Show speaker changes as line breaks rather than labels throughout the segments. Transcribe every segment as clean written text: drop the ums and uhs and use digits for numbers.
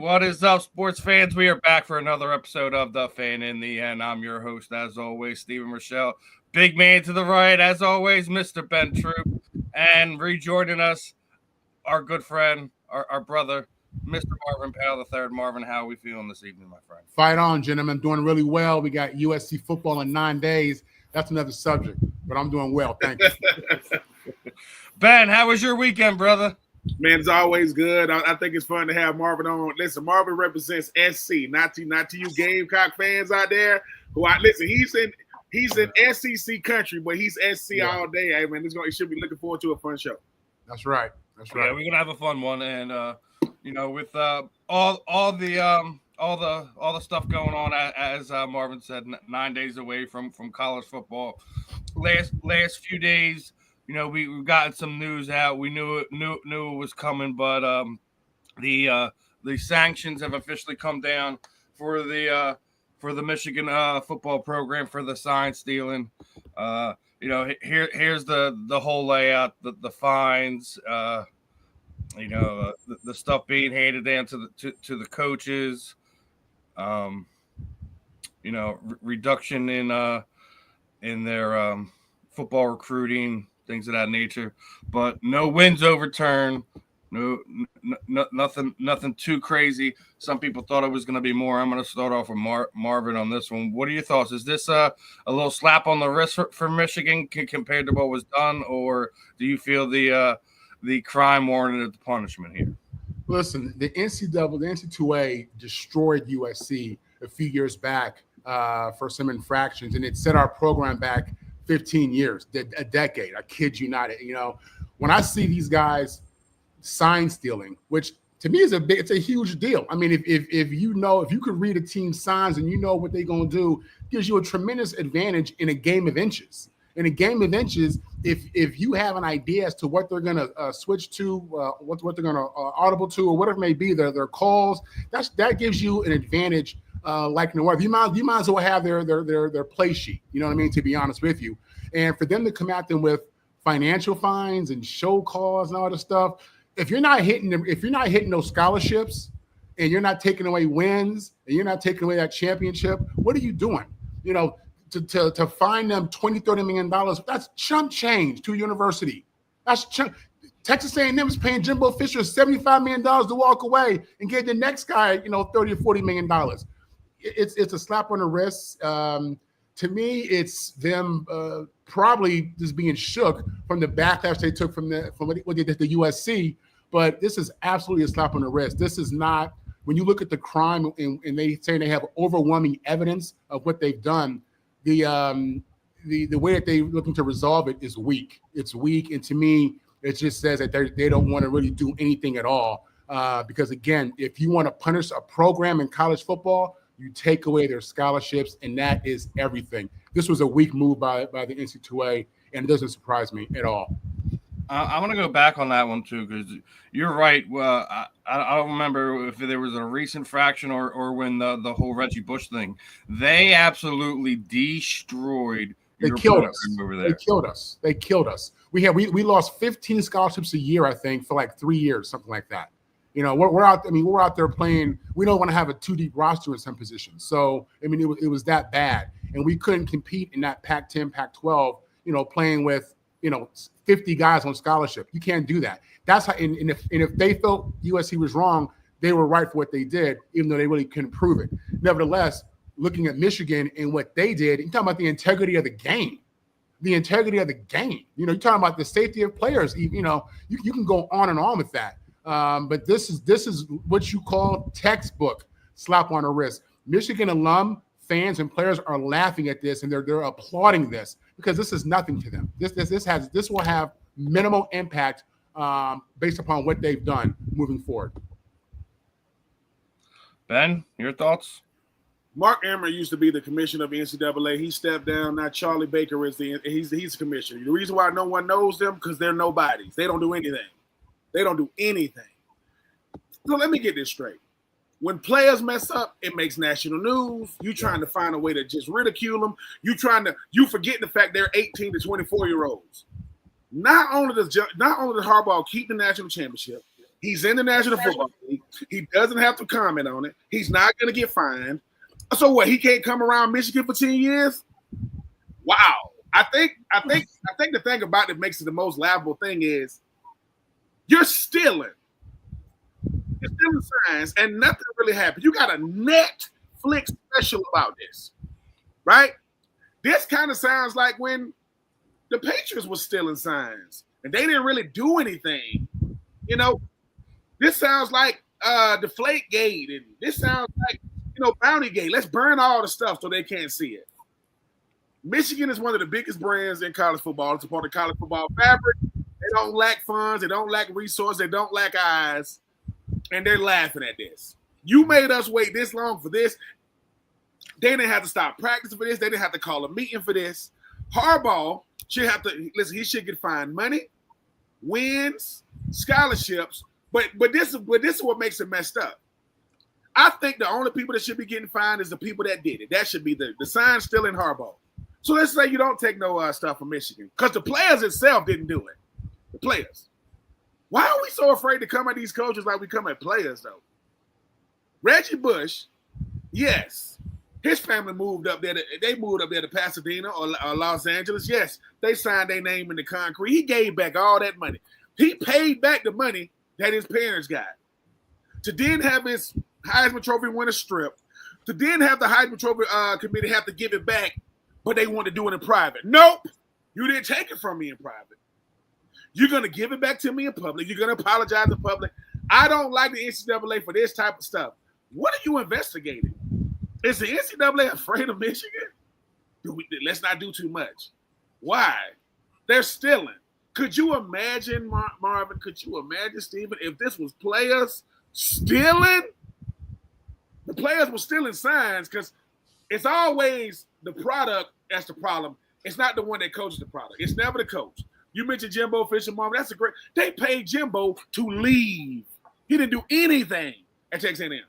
What is up, sports fans? We are back for another episode of The Fan in the End. I'm your host, as always, Stephen Rychel. Big man to the right, as always, Mr. Ben Troupe. And rejoining us, our good friend, our brother, Mr. Marvin Powell III. Marvin, how are we feeling this evening, my friend?
Fight on, gentlemen. Doing really well. We got USC football in 9 days. That's another subject, but I'm doing well. Thank you.
Ben, how was your weekend, brother?
Man, it's always good. I think it's fun to have Marvin on. Listen, Marvin represents SC, not to you Gamecock fans out there who listen. He's in SEC country, but he's SC all day. Hey man, it should be looking forward to a fun show.
That's right.
Yeah, we're gonna have a fun one, and with all the stuff going on, as Marvin said, 9 days away from college football. Last few days. We've gotten some news out. We knew it was coming, but the sanctions have officially come down for the Michigan football program for the sign stealing. Here's the whole layout, the fines, the stuff being handed down to the coaches, reduction in their football recruiting. Things of that nature, but no wins overturned. Nothing too crazy. Some people thought it was going to be more. I'm going to start off with Marvin on this one. What are your thoughts? Is this a little slap on the wrist for Michigan compared to what was done, or do you feel the crime warranted the punishment here?
Listen, the NCAA destroyed USC a few years back for some infractions, and it set our program back 15 years, a decade. I kid you not. When I see these guys sign stealing, which to me it's a huge deal. I mean, if you could read a team's signs and you know what they're going to do, gives you a tremendous advantage in a game of inches. In a game of inches, if you have an idea as to what they're going to switch to, what they're going to audible to, or whatever it may be, their calls, that gives you an advantage. Like no other. You might as well have their play sheet. You know what I mean? To be honest with you, and for them to come at them with financial fines and show cause and all this stuff, if you're not hitting those scholarships, and you're not taking away wins, and you're not taking away that championship, what are you doing? To fine them $20-30 million, that's chump change to a university. That's chump. Texas A&M is paying Jimbo Fisher $75 million to walk away and get the next guy, $30 or $40 million. It's a slap on the wrist. To me, it's them probably just being shook from the backlash they took from what they did to USC. But this is absolutely a slap on the wrist. This is not, when you look at the crime and they say they have overwhelming evidence of what they've done, the way that they're looking to resolve it is weak. It's weak, and to me, it just says that they don't want to really do anything at all. Because again, if you want to punish a program in college football, you take away their scholarships, and that is everything. This was a weak move by the NCAA, and it doesn't surprise me at all.
I want to go back on that one too, because you're right. Well, I don't remember if there was a recent fraction or when the whole Reggie Bush thing. They absolutely destroyed.
They killed us. Over there. They killed us. We lost 15 scholarships a year, I think, for like 3 years, something like that. We're out. I mean, we're out there playing. We don't want to have a too deep roster in some positions. So, I mean, it was that bad, and we couldn't compete in that Pac-10, Pac-12. Playing with 50 guys on scholarship. You can't do that. That's how. And if they felt USC was wrong, they were right for what they did, even though they really couldn't prove it. Nevertheless, looking at Michigan and what they did, you're talking about the integrity of the game. You're talking about the safety of players. You can go on and on with that. But this is what you call textbook slap on the wrist. Michigan alum fans and players are laughing at this, and they're applauding this because this is nothing to them. This will have minimal impact based upon what they've done moving forward.
Ben, your thoughts?
Mark Emmer used to be the commissioner of the NCAA. He stepped down. Now Charlie Baker is he's the commissioner. The reason why no one knows them because they're nobodies. They don't do anything. So let me get this straight. When players mess up, it makes national news. You trying to find a way to just ridicule them. You forget the fact they're 18 to 24-year-olds. Not only does Harbaugh keep the national championship, he's in the National Football League. He doesn't have to comment on it. He's not going to get fined. So what? He can't come around Michigan for 10 years? Wow. I think the thing about it that makes it the most laughable thing is you're stealing. You're stealing signs, and nothing really happened. You got a Netflix special about this, right? This kind of sounds like when the Patriots were stealing signs, and they didn't really do anything. You know, this sounds like Deflategate, and this sounds like, Bountygate. Let's burn all the stuff so they can't see it. Michigan is one of the biggest brands in college football. It's a part of college football fabric. They don't lack funds. They don't lack resources. They don't lack eyes. And they're laughing at this. You made us wait this long for this. They didn't have to stop practicing for this. They didn't have to call a meeting for this. Harbaugh should have to, listen, he should get fined money, wins, scholarships. But this is what makes it messed up. I think the only people that should be getting fined is the people that did it. That should be the sign still in Harbaugh. So let's say you don't take no stuff from Michigan because the players itself didn't do it. The players. Why are we so afraid to come at these coaches like we come at players, though? Reggie Bush, yes, his family moved up there. They moved up there to Pasadena or Los Angeles. Yes, they signed their name in the concrete. He gave back all that money. He paid back the money that his parents got. To then have his Heisman Trophy winner stripped, to then have the Heisman Trophy committee have to give it back, but they want to do it in private. Nope, you didn't take it from me in private. You're going to give it back to me in public. You're going to apologize in public. I don't like the NCAA for this type of stuff. What are you investigating? Is the NCAA afraid of Michigan? Let's not do too much. Why? They're stealing. Could you imagine, Marvin? Could you imagine, Stephen, if this was players stealing? The players were stealing signs because it's always the product that's the problem. It's not the one that coaches the product. It's never the coach. You mentioned Jimbo Fisher, Marvin. That's a great. They paid Jimbo to leave. He didn't do anything at Texas A&M.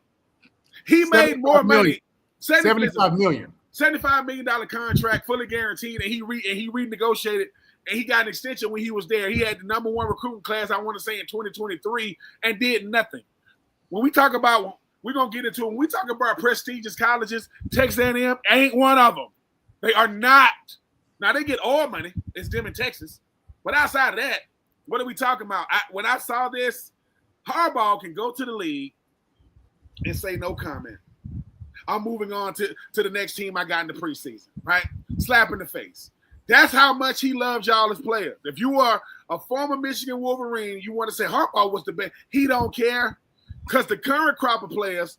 He made more money.
$75 million.
$75 million contract, fully guaranteed, and he renegotiated, and he got an extension when he was there. He had the number one recruiting class, I want to say, in 2023, and did nothing. When we talk about, we're going to get into it. When we talk about prestigious colleges, Texas A&M ain't one of them. They are not. Now, they get all money. It's them in Texas. But outside of that, what are we talking about? When I saw this, Harbaugh can go to the league and say no comment. I'm moving on to the next team I got in the preseason, right? Slap in the face. That's how much he loves y'all as players. If you are a former Michigan Wolverine, you want to say Harbaugh was the best. He don't care because the current crop of players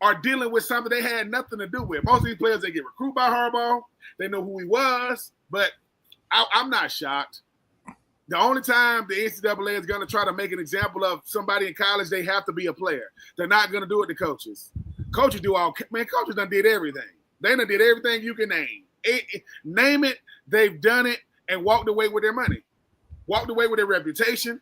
are dealing with something they had nothing to do with. Most of these players, they get recruited by Harbaugh. They know who he was, but I'm not shocked. The only time the NCAA is going to try to make an example of somebody in college, they have to be a player. They're not going to do it to coaches. Coaches do all – man, coaches done did everything. They done did everything you can name. Name it, they've done it, and walked away with their money. Walked away with their reputation.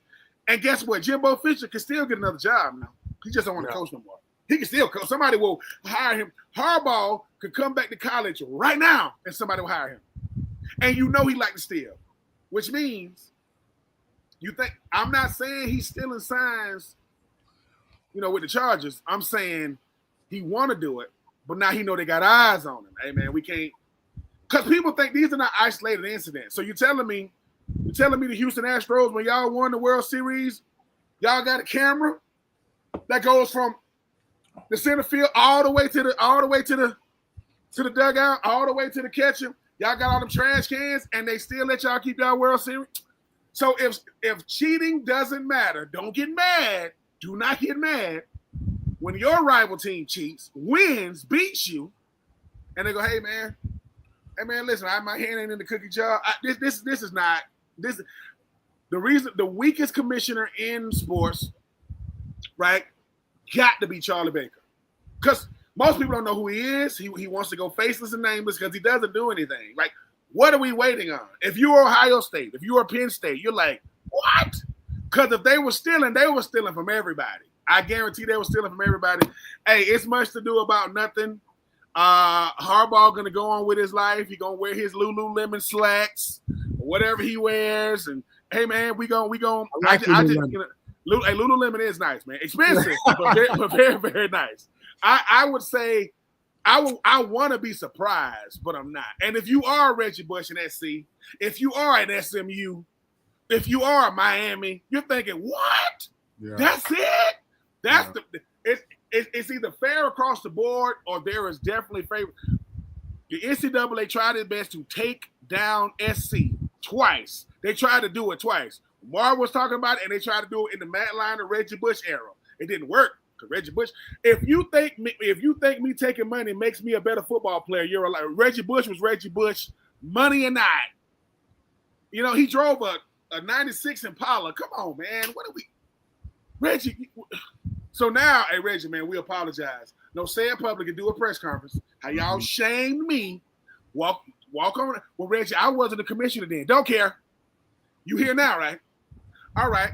And guess what? Jimbo Fisher can still get another job now. He just don't want to coach no more. He can still coach. Somebody will hire him. Harbaugh could come back to college right now, and somebody will hire him. And you know he like to steal, which means – you think I'm not saying he's stealing signs, with the Chargers. I'm saying he want to do it, but now he know they got eyes on him. Hey man, we can't, because people think these are not isolated incidents. So you're telling me the Houston Astros, when y'all won the World Series, y'all got a camera that goes from the center field all the way to the dugout, all the way to the catcher. Y'all got all them trash cans, and they still let y'all keep y'all World Series. So if cheating doesn't matter, don't get mad. Do not get mad when your rival team cheats, wins, beats you, and they go, hey man, listen, my hand ain't in the cookie jar. This is not this. The reason the weakest commissioner in sports, right, got to be Charlie Baker, because most people don't know who he is. He wants to go faceless and nameless because he doesn't do anything. Like, what are we waiting on? If you're Ohio State, if you're Penn State, you're like, what? Because if they were stealing from everybody. I guarantee they were stealing from everybody. Hey, it's much to do about nothing. Harbaugh going to go on with his life. He's going to wear his Lululemon slacks, whatever he wears. And, hey, man, we going. Lululemon is nice, man. Expensive, but very, very nice. I would say I want to be surprised, but I'm not. And if you are Reggie Bush and SC, if you are at SMU, if you are at Miami, you're thinking, what? Yeah. That's it? That's it's either fair across the board or there is definitely favor. The NCAA tried its best to take down SC twice. They tried to do it twice. Marv was talking about it, and they tried to do it in the Matt Lyon and Reggie Bush era. It didn't work. Reggie Bush. If you think me taking money makes me a better football player, you're a liar. Reggie Bush was Reggie Bush, money and I. You know, he drove a 96 Impala. Come on, man. What are we, Reggie? So now, hey Reggie, man, we apologize. No, say in public and do a press conference. How y'all shamed me. Walk on. Well, Reggie, I wasn't the commissioner then. Don't care. You here now, right? All right.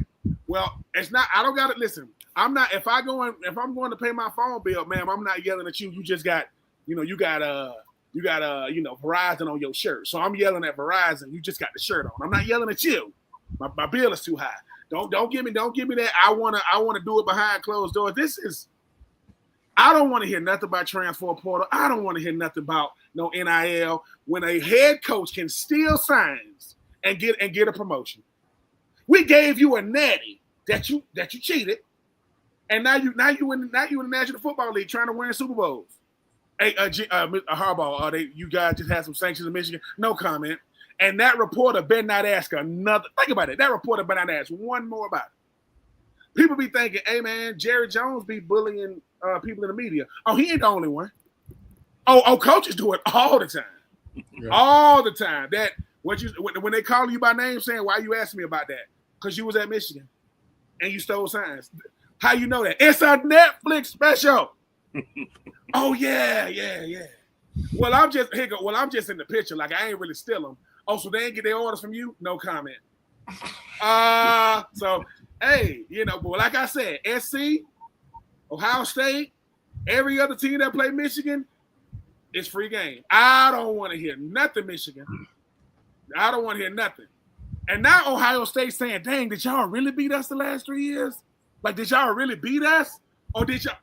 Well, it's not. I don't got to listen. I'm not. If I'm going to pay my phone bill, ma'am, I'm not yelling at you. You just got, you got Verizon on your shirt. So I'm yelling at Verizon. You just got the shirt on. I'm not yelling at you. My bill is too high. Don't give me that. I wanna do it behind closed doors. I don't want to hear nothing about transfer portal. I don't want to hear nothing about no NIL. When a head coach can steal signs and get a promotion, we gave you a natty that you cheated. And now you in the National Football League trying to win Super Bowls. Hey, Harbaugh, you guys just had some sanctions in Michigan. No comment. And that reporter better not ask another. Think about it. That reporter better not ask one more about it. People be thinking, hey man, Jerry Jones be bullying people in the media. Oh, he ain't the only one. Oh, coaches do it all the time. Yeah. All the time. That when they call you by name saying, why you asking me about that? Because you was at Michigan and you stole signs. How you know that? It's a Netflix special. Oh yeah. Well, I'm just in the picture. Like I ain't really steal them. Oh, so they ain't get their orders from you? No comment. So hey, but like I said, SC, Ohio State, every other team that play Michigan, it's free game. I don't want to hear nothing, Michigan. I don't want to hear nothing. And now Ohio State saying, dang, did y'all really beat us the last 3 years? Like, did y'all really beat us? Or did y'all?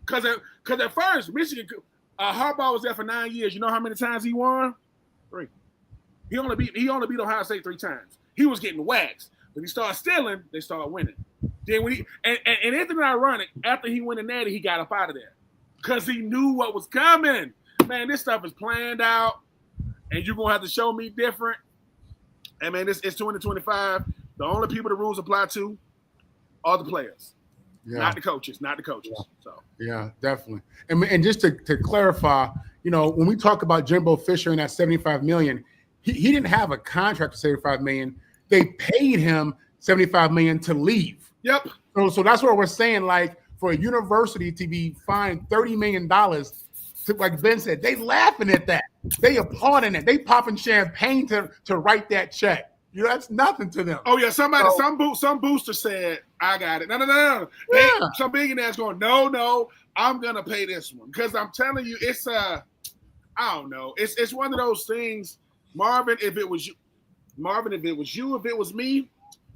Because at first, Michigan, Harbaugh was there for 9 years. You know how many times he won? 3. He only beat Ohio State 3 times. He was getting waxed. When he started stealing, they started winning. Then when and anything ironic, after he won the natty, he got up out of there. Because he knew what was coming. Man, this stuff is planned out. And you're going to have to show me different. And man, it's 2025. The only people the rules apply to are the players, not the coaches. Yeah. So
yeah, definitely. And just to clarify, when we talk about Jimbo Fisher and that $75 million, he didn't have a contract for $75 million. They paid him $75 million to leave.
Yep.
So that's what we're saying. Like for a university to be fined $30 million, like Ben said, they laughing at that. They applauding it. They popping champagne to write that check. That's nothing to them.
Oh yeah, some booster said, "I got it." No. Yeah. Some billionaire's going, "No, I'm gonna pay this one," because I'm telling you, it's I don't know. It's one of those things, Marvin. If it was me,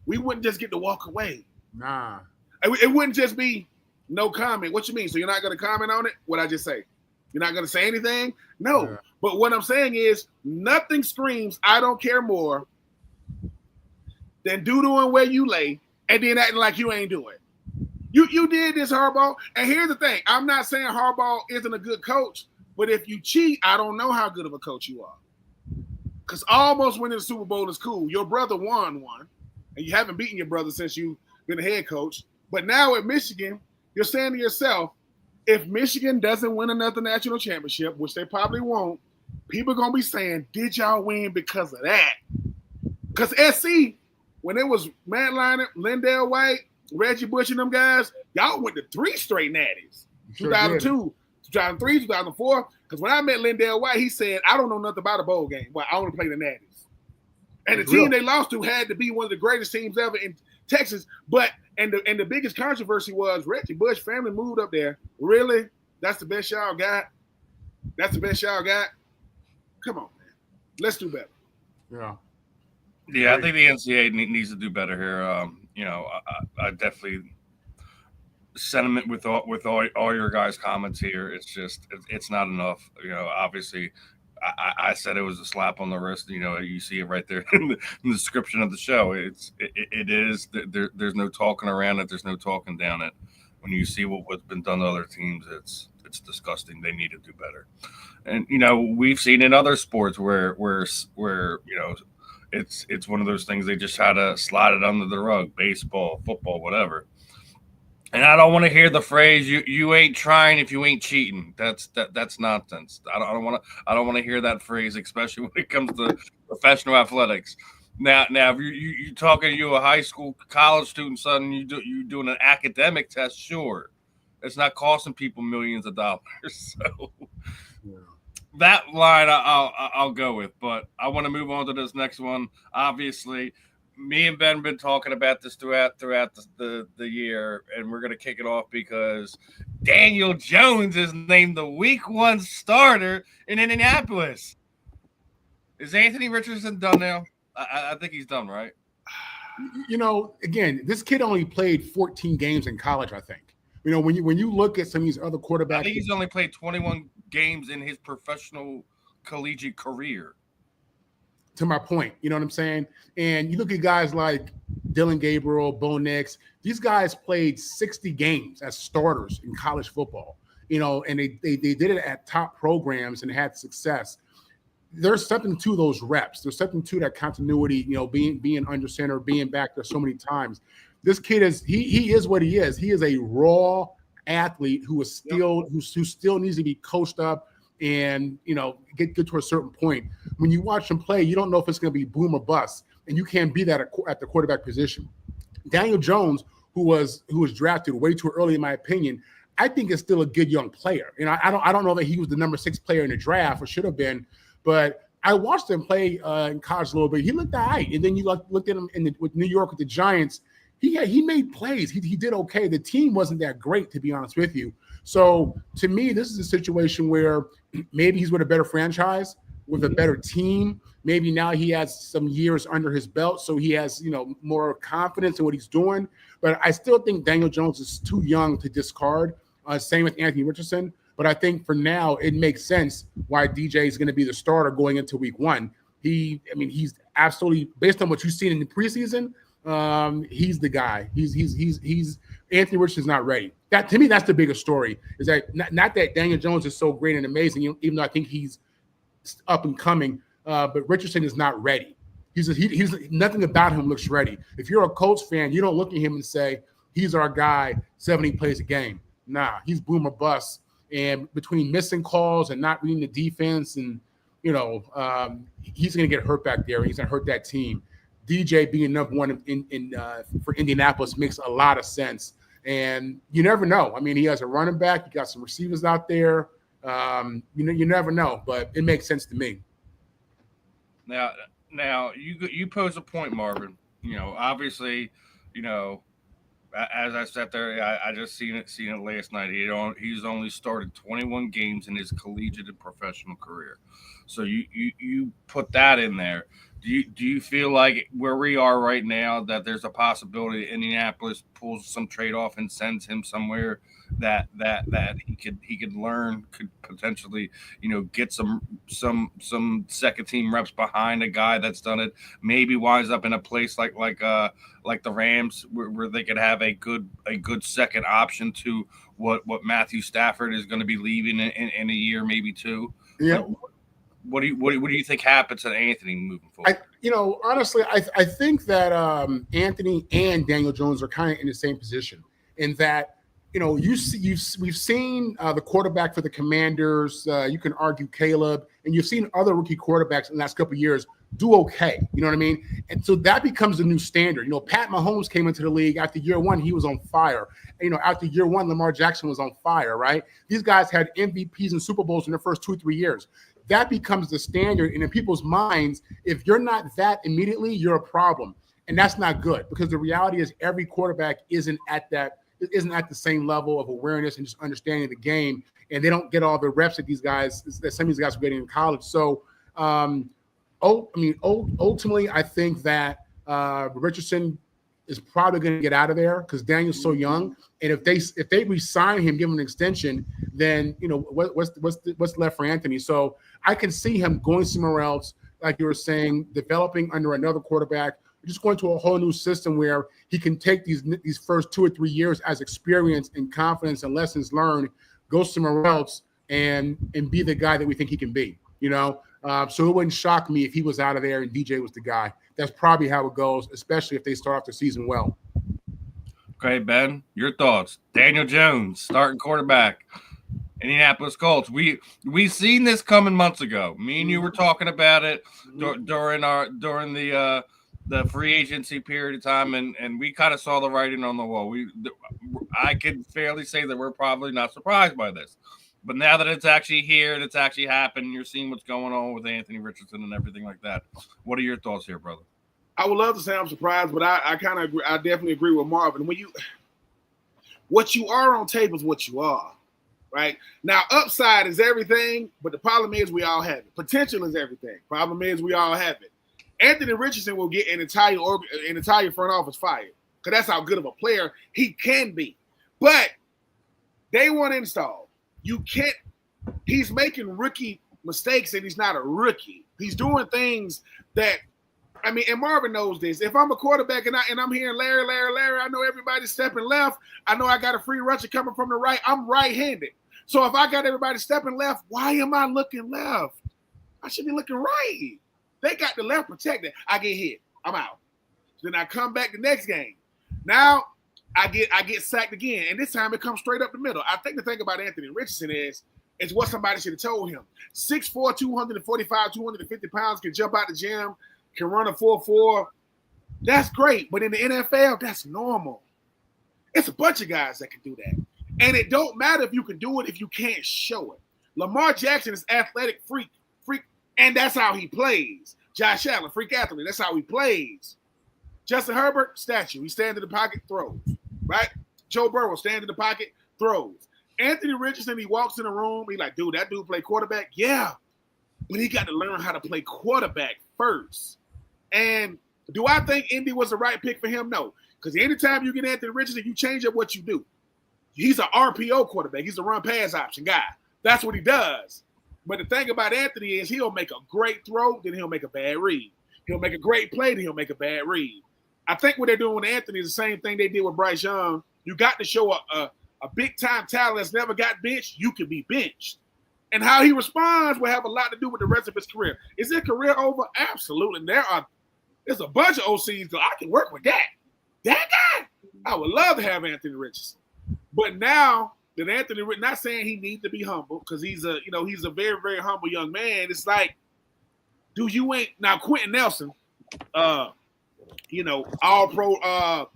we wouldn't just get to walk away.
Nah,
it wouldn't just be no comment. What you mean? So you're not gonna comment on it? What I just say? You're not gonna say anything? No. Yeah. But what I'm saying is, nothing screams I don't care more than doodling where you lay and then acting like you ain't do it. You did this, Harbaugh. And here's the thing. I'm not saying Harbaugh isn't a good coach, but if you cheat, I don't know how good of a coach you are. Because almost winning the Super Bowl is cool. Your brother won one, and you haven't beaten your brother since you've been a head coach. But now at Michigan, you're saying to yourself, if Michigan doesn't win another national championship, which they probably won't, people are going to be saying, did y'all win because of that? Because SC, when it was Matt Leinart, Lindell White, Reggie Bush, and them guys, y'all went to 3 straight natties. Sure 2002, 2003, 2004. Because when I met Lindell White, he said, I don't know nothing about a bowl game. Well, I only play the natties. And the team they lost to had to be one of the greatest teams ever in Texas. But and the biggest controversy was Reggie Bush family moved up there. Really? That's the best y'all got? That's the best y'all got? Come on, man. Let's do better.
Yeah.
Yeah, I think the NCAA needs to do better here. I definitely sentiment with all your guys' comments here. It's just it's not enough. Obviously, I said it was a slap on the wrist. You see it right there in the description of the show. It is. There's no talking around it. There's no talking down it. When you see what's been done to other teams, it's disgusting. They need to do better. And we've seen in other sports where it's one of those things they just try to slide it under the rug. Baseball, football, whatever. And I don't want to hear the phrase "you ain't trying if you ain't cheating." That's nonsense. I don't want to hear that phrase, especially when it comes to professional athletics. Now, if you talking to you a high school, college student, son, you doing an academic test, sure, it's not costing people millions of dollars. So
Yeah.
that line I'll go with, but I want to move on to this next one. Obviously, me and Ben have been talking about this throughout the year, and we're gonna kick it off because Daniel Jones is named the Week 1 starter in Indianapolis. Is Anthony Richardson done now? I think he's done, right?
Again, this kid only played 14 games in college, I think. When you look at some of these other quarterbacks,
I think he's only played 21 games in his professional collegiate career.
To my point, you know what I'm saying? And you look at guys like Dylan Gabriel, Bo Nix, these guys played 60 games as starters in college football, and they did it at top programs and had success. There's something to those reps. There's something to that continuity, being under center, being back there so many times. This kid he is what he is. He is a raw athlete who still needs to be coached up and get to a certain point. When you watch him play, you don't know if it's going to be boom or bust, and you can't be that at the quarterback position. Daniel Jones, who was drafted way too early, in my opinion, I think is still a good young player. I don't know that he was the number 6 player in the draft or should have been, but I watched him play in college a little bit. He looked all right, and then you looked at him with New York with the Giants. He made plays. He did okay. The team wasn't that great, to be honest with you. So to me, this is a situation where maybe he's with a better franchise, with a better team. Maybe now he has some years under his belt, so he has more confidence in what he's doing. But I still think Daniel Jones is too young to discard. Same with Anthony Richardson. But I think for now it makes sense why DJ is going to be the starter going into Week 1. He's absolutely, based on what you've seen in the preseason, he's the guy. He's Anthony Richardson's not ready. That, to me, that's the biggest story. Is that not that Daniel Jones is so great and amazing, even though I think he's up and coming, but Richardson is not ready. He's nothing about him looks ready. If you're a Colts fan, you don't look at him and say he's our guy. 70 plays a game. Nah, he's boom or bust. And between missing calls and not reading the defense, and he's going to get hurt back there, and he's going to hurt that team. DJ being number 1 for Indianapolis makes a lot of sense. And you never know. He has a running back. You got some receivers out there. You never know, but it makes sense to me.
Now you pose a point, Marvin. Obviously, as I sat there, I just seen it last night. He's only started 21 games in his collegiate and professional career. So you put that in there. Do you feel like where we are right now that there's a possibility Indianapolis pulls some trade off and sends him somewhere that he could learn, could potentially get some second team reps behind a guy that's done it, maybe winds up in a place like the Rams where they could have a good second option to what Matthew Stafford is going to be leaving in a year, maybe 2.
Yeah.
What do you think happens to Anthony moving forward?
Honestly, I think that Anthony and Daniel Jones are kind of in the same position in that we've seen the quarterback for the Commanders. You can argue Caleb, and you've seen other rookie quarterbacks in the last couple of years do okay. You know what I mean? And so that becomes the new standard. Pat Mahomes came into the league after year 1, he was on fire. After year 1, Lamar Jackson was on fire, right? These guys had MVPs and Super Bowls in their first 2-3 years. That becomes the standard. And in people's minds, if you're not that immediately, you're a problem. And that's not good, because the reality is every quarterback isn't at the same level of awareness and just understanding the game. And they don't get all the reps that some of these guys are getting in college. So ultimately, I think that Richardson is probably going to get out of there because Daniel's so young. And if they re-sign him, give him an extension, then what's left for Anthony? So I can see him going somewhere else, like you were saying, developing under another quarterback, just going to a whole new system where he can take these first 2 or 3 years as experience and confidence and lessons learned, go somewhere else and be the guy that we think he can be. So it wouldn't shock me if he was out of there and DJ was the guy. That's probably how it goes, especially if they start off the season well.
Okay, Ben, your thoughts. Daniel Jones, starting quarterback, Indianapolis Colts. We seen this coming months ago. Me and you were talking about it during the free agency period of time, and we kind of saw the writing on the wall. I can fairly say that we're probably not surprised by this. But now that it's actually here and it's actually happened, you're seeing what's going on with Anthony Richardson and everything like that. What are your thoughts here, brother?
I would love to say I'm surprised, but I kind of agree. I definitely agree with Marvin. What you are on tape is what you are, right? Now, upside is everything, but the problem is we all have it. Potential is everything. Problem is we all have it. Anthony Richardson will get an entire front office fired because that's how good of a player he can be. But day one install. You can't. He's making rookie mistakes, and he's not a rookie. He's doing things that, and Marvin knows this. If I'm a quarterback and I'm hearing Larry, I know everybody's stepping left. I know I got a free rusher coming from the right. I'm right-handed. So if I got everybody stepping left, why am I looking left? I should be looking right. They got the left protected. I get hit. I'm out. Then I come back the next game. Now I get sacked again, and this time it comes straight up the middle. I think the thing about Anthony Richardson is what somebody should have told him. 6'4", 245, 250 pounds, can jump out the gym, can run a 4.4. That's great, but in the NFL, that's normal. It's a bunch of guys that can do that. And it don't matter if you can do it if you can't show it. Lamar Jackson is athletic freak, and that's how he plays. Josh Allen, freak athlete, that's how he plays. Justin Herbert, statue. He stands in the pocket, throws. Right? Joe Burrow, stand in the pocket, throws. Anthony Richardson, he walks in the room. He's like, dude, that dude play quarterback? Yeah. But he got to learn how to play quarterback first. And do I think Indy was the right pick for him? No. Because anytime you get Anthony Richardson, you change up what you do. He's an RPO quarterback. He's a run-pass option guy. That's what he does. But the thing about Anthony is he'll make a great throw, then he'll make a bad read. He'll make a great play, then he'll make a bad read. I think what they're doing with Anthony is the same thing they did with Bryce Young. You got to show a big-time talent that's never got benched. You can be benched. And how he responds will have a lot to do with the rest of his career. Is his career over? Absolutely. There's a bunch of OCs that I can work with that. That guy, I would love to have Anthony Richardson. But now that Anthony, not saying he needs to be humble because he's a very, very humble young man. It's like, dude, you ain't now Quentin Nelson, all pro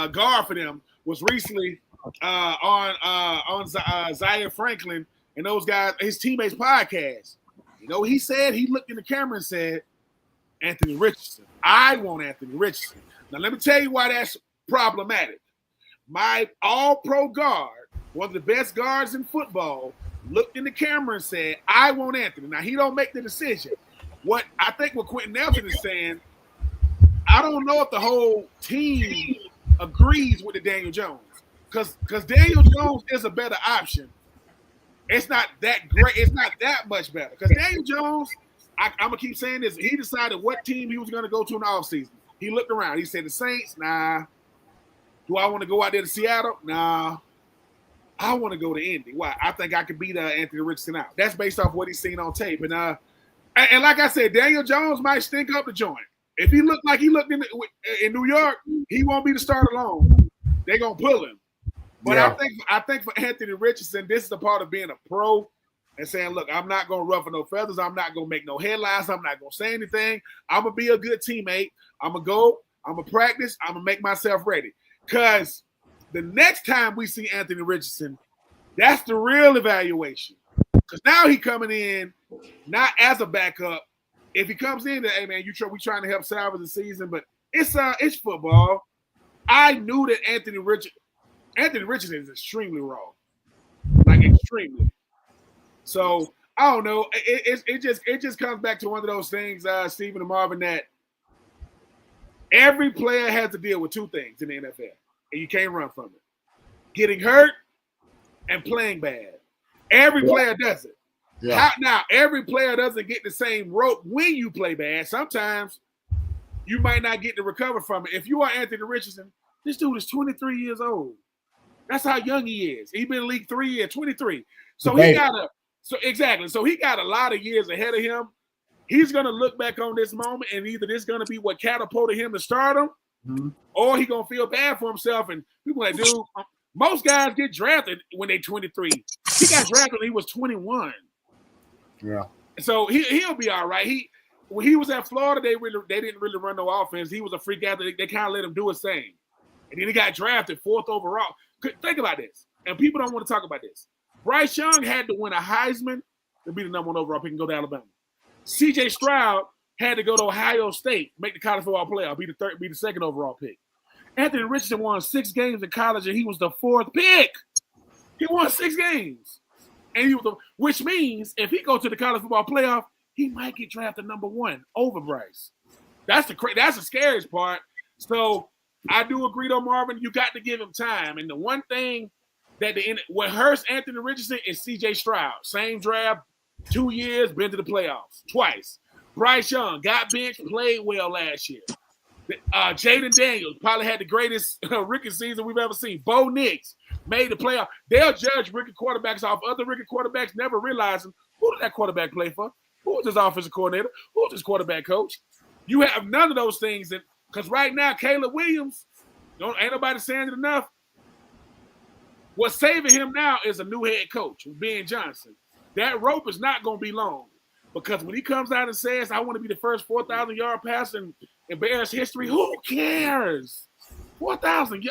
guard for them was recently on Zaire Franklin and those guys, his teammates' podcast. He said he looked in the camera and said, Anthony Richardson. I want Anthony Richardson. Now, let me tell you why that's problematic. My all-pro guard, one of the best guards in football, looked in the camera and said, I want Anthony. Now, he don't make the decision. What Quentin Nelson is saying, I don't know if the whole team agrees with the Daniel Jones. Because Daniel Jones is a better option. It's not that great. It's not that much better. Because Daniel Jones, I'm going to keep saying this, he decided what team he was going to go to in the offseason. He looked around. He said, the Saints, nah. Do I want to go out there to Seattle? Nah. I want to go to Indy. Why? I think I could beat Anthony Richardson out. That's based off what he's seen on tape. And like I said, Daniel Jones might stink up the joint. If he looked like he looked in New York, he won't be the starter alone. They're going to pull him. But yeah. I think for Anthony Richardson, this is the part of being a pro and saying, look, I'm not going to ruffle no feathers. I'm not going to make no headlines. I'm not going to say anything. I'm going to be a good teammate. I'm going to go. I'm going to practice. I'm going to make myself ready. Because the next time we see Anthony Richardson, that's the real evaluation. Because now he coming in not as a backup. If he comes in, hey, man, we trying to help salvage the season, but it's football. I knew that Anthony Richardson is extremely raw. Like, extremely. So I don't know. It just comes back to one of those things, Stephen and Marvin, that every player has to deal with two things in the NFL, and you can't run from it: getting hurt and playing bad. Every player does it.
Yeah.
Now, every player doesn't get the same rope when you play bad. Sometimes you might not get to recover from it. If you are Anthony Richardson, this dude is 23 years old. That's how young he is. He's been in the league 3 years, 23. So he got a lot of years ahead of him. He's gonna look back on this moment, and either this is gonna be what catapulted him to stardom, or he gonna feel bad for himself. And people like, dude, most guys get drafted when they're 23. He got drafted when he was 21.
Yeah.
So he'll be all right. When he was at Florida, they didn't really run no offense. He was a freak athlete. They kind of let him do his thing. And then he got drafted 4th overall. Think about this. And people don't want to talk about this. Bryce Young had to win a Heisman to be the number 1 overall pick and go to Alabama. C.J. Stroud had to go to Ohio State, make the college football playoff, be the 2nd overall pick. Anthony Richardson won 6 games in college, and he was the 4th pick. He won 6 games. And which means if he goes to the college football playoff, he might get drafted number 1 over Bryce. That's the scariest part. So I do agree, though, Marvin. You got to give him time. And the one thing that what hurts Anthony Richardson is C.J. Stroud. Same draft, 2 years, been to the playoffs twice. Bryce Young got benched, played well last year. Jaden Daniels probably had the greatest rookie season we've ever seen. Bo Nix made the playoff. They'll judge rookie quarterbacks off other rookie quarterbacks, never realizing who did that quarterback play for? Who was his offensive coordinator? Who was his quarterback coach? You have none of those things. Because right now, Caleb Williams, ain't nobody saying it enough. What's saving him now is a new head coach, Ben Johnson. That rope is not going to be long. Because when he comes out and says, I want to be the first 4,000-yard passer in Bears history, who cares? 4,000.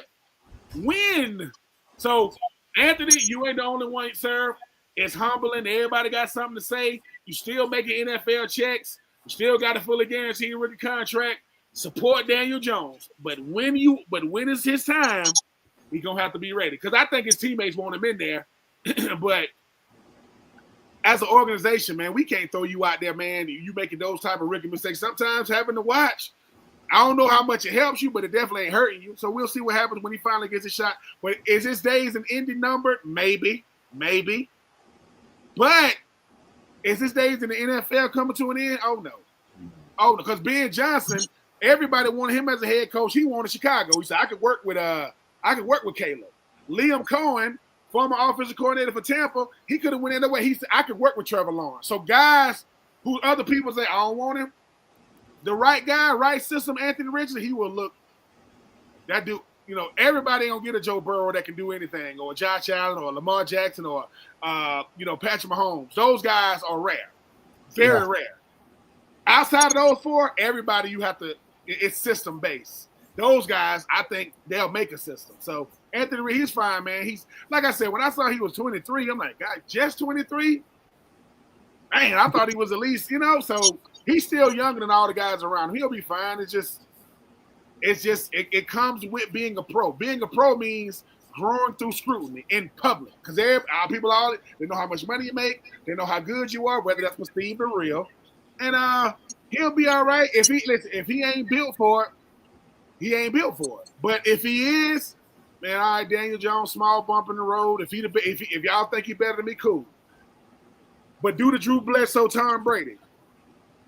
Win. So, Anthony, you ain't the only one, sir. It's humbling. Everybody got something to say. You still making NFL checks. You still got a fully guaranteed rookie contract. Support Daniel Jones. But when it's his time, he's going to have to be ready. Because I think his teammates want him in there. But as an organization, man, we can't throw you out there, man. You making those type of rookie mistakes. Sometimes having to watch, I don't know how much it helps you, but it definitely ain't hurting you. So we'll see what happens when he finally gets a shot. But is his days an ending number? Maybe. But is his days in the NFL coming to an end? Oh, no. Because Ben Johnson, everybody wanted him as a head coach. He wanted Chicago. He said, I could work with Caleb. Liam Cohen, former offensive coordinator for Tampa, he could have went in the way. He said, I could work with Trevor Lawrence. So guys who other people say, I don't want him, the right guy, right system, Anthony Richardson, he will look. That dude, everybody ain't going to get a Joe Burrow that can do anything, or Josh Allen, or Lamar Jackson, or, Patrick Mahomes. Those guys are rare. Very rare. Outside of those 4, everybody it's system-based. Those guys, I think they'll make a system. So, Anthony, he's fine, man. He's, like I said, when I saw he was 23, I'm like, God, just 23? Man, I thought he was at least, so he's still younger than all the guys around him. He'll be fine. It comes with being a pro. Being a pro means growing through scrutiny in public. Because people they know how much money you make. They know how good you are, whether that's with Steve or real. And he'll be all right. If he ain't built for it, he ain't built for it. But if he is, man, all right, Daniel Jones, small bump in the road. If y'all think he better than me, cool. But do the Drew Bledsoe, Tom Brady.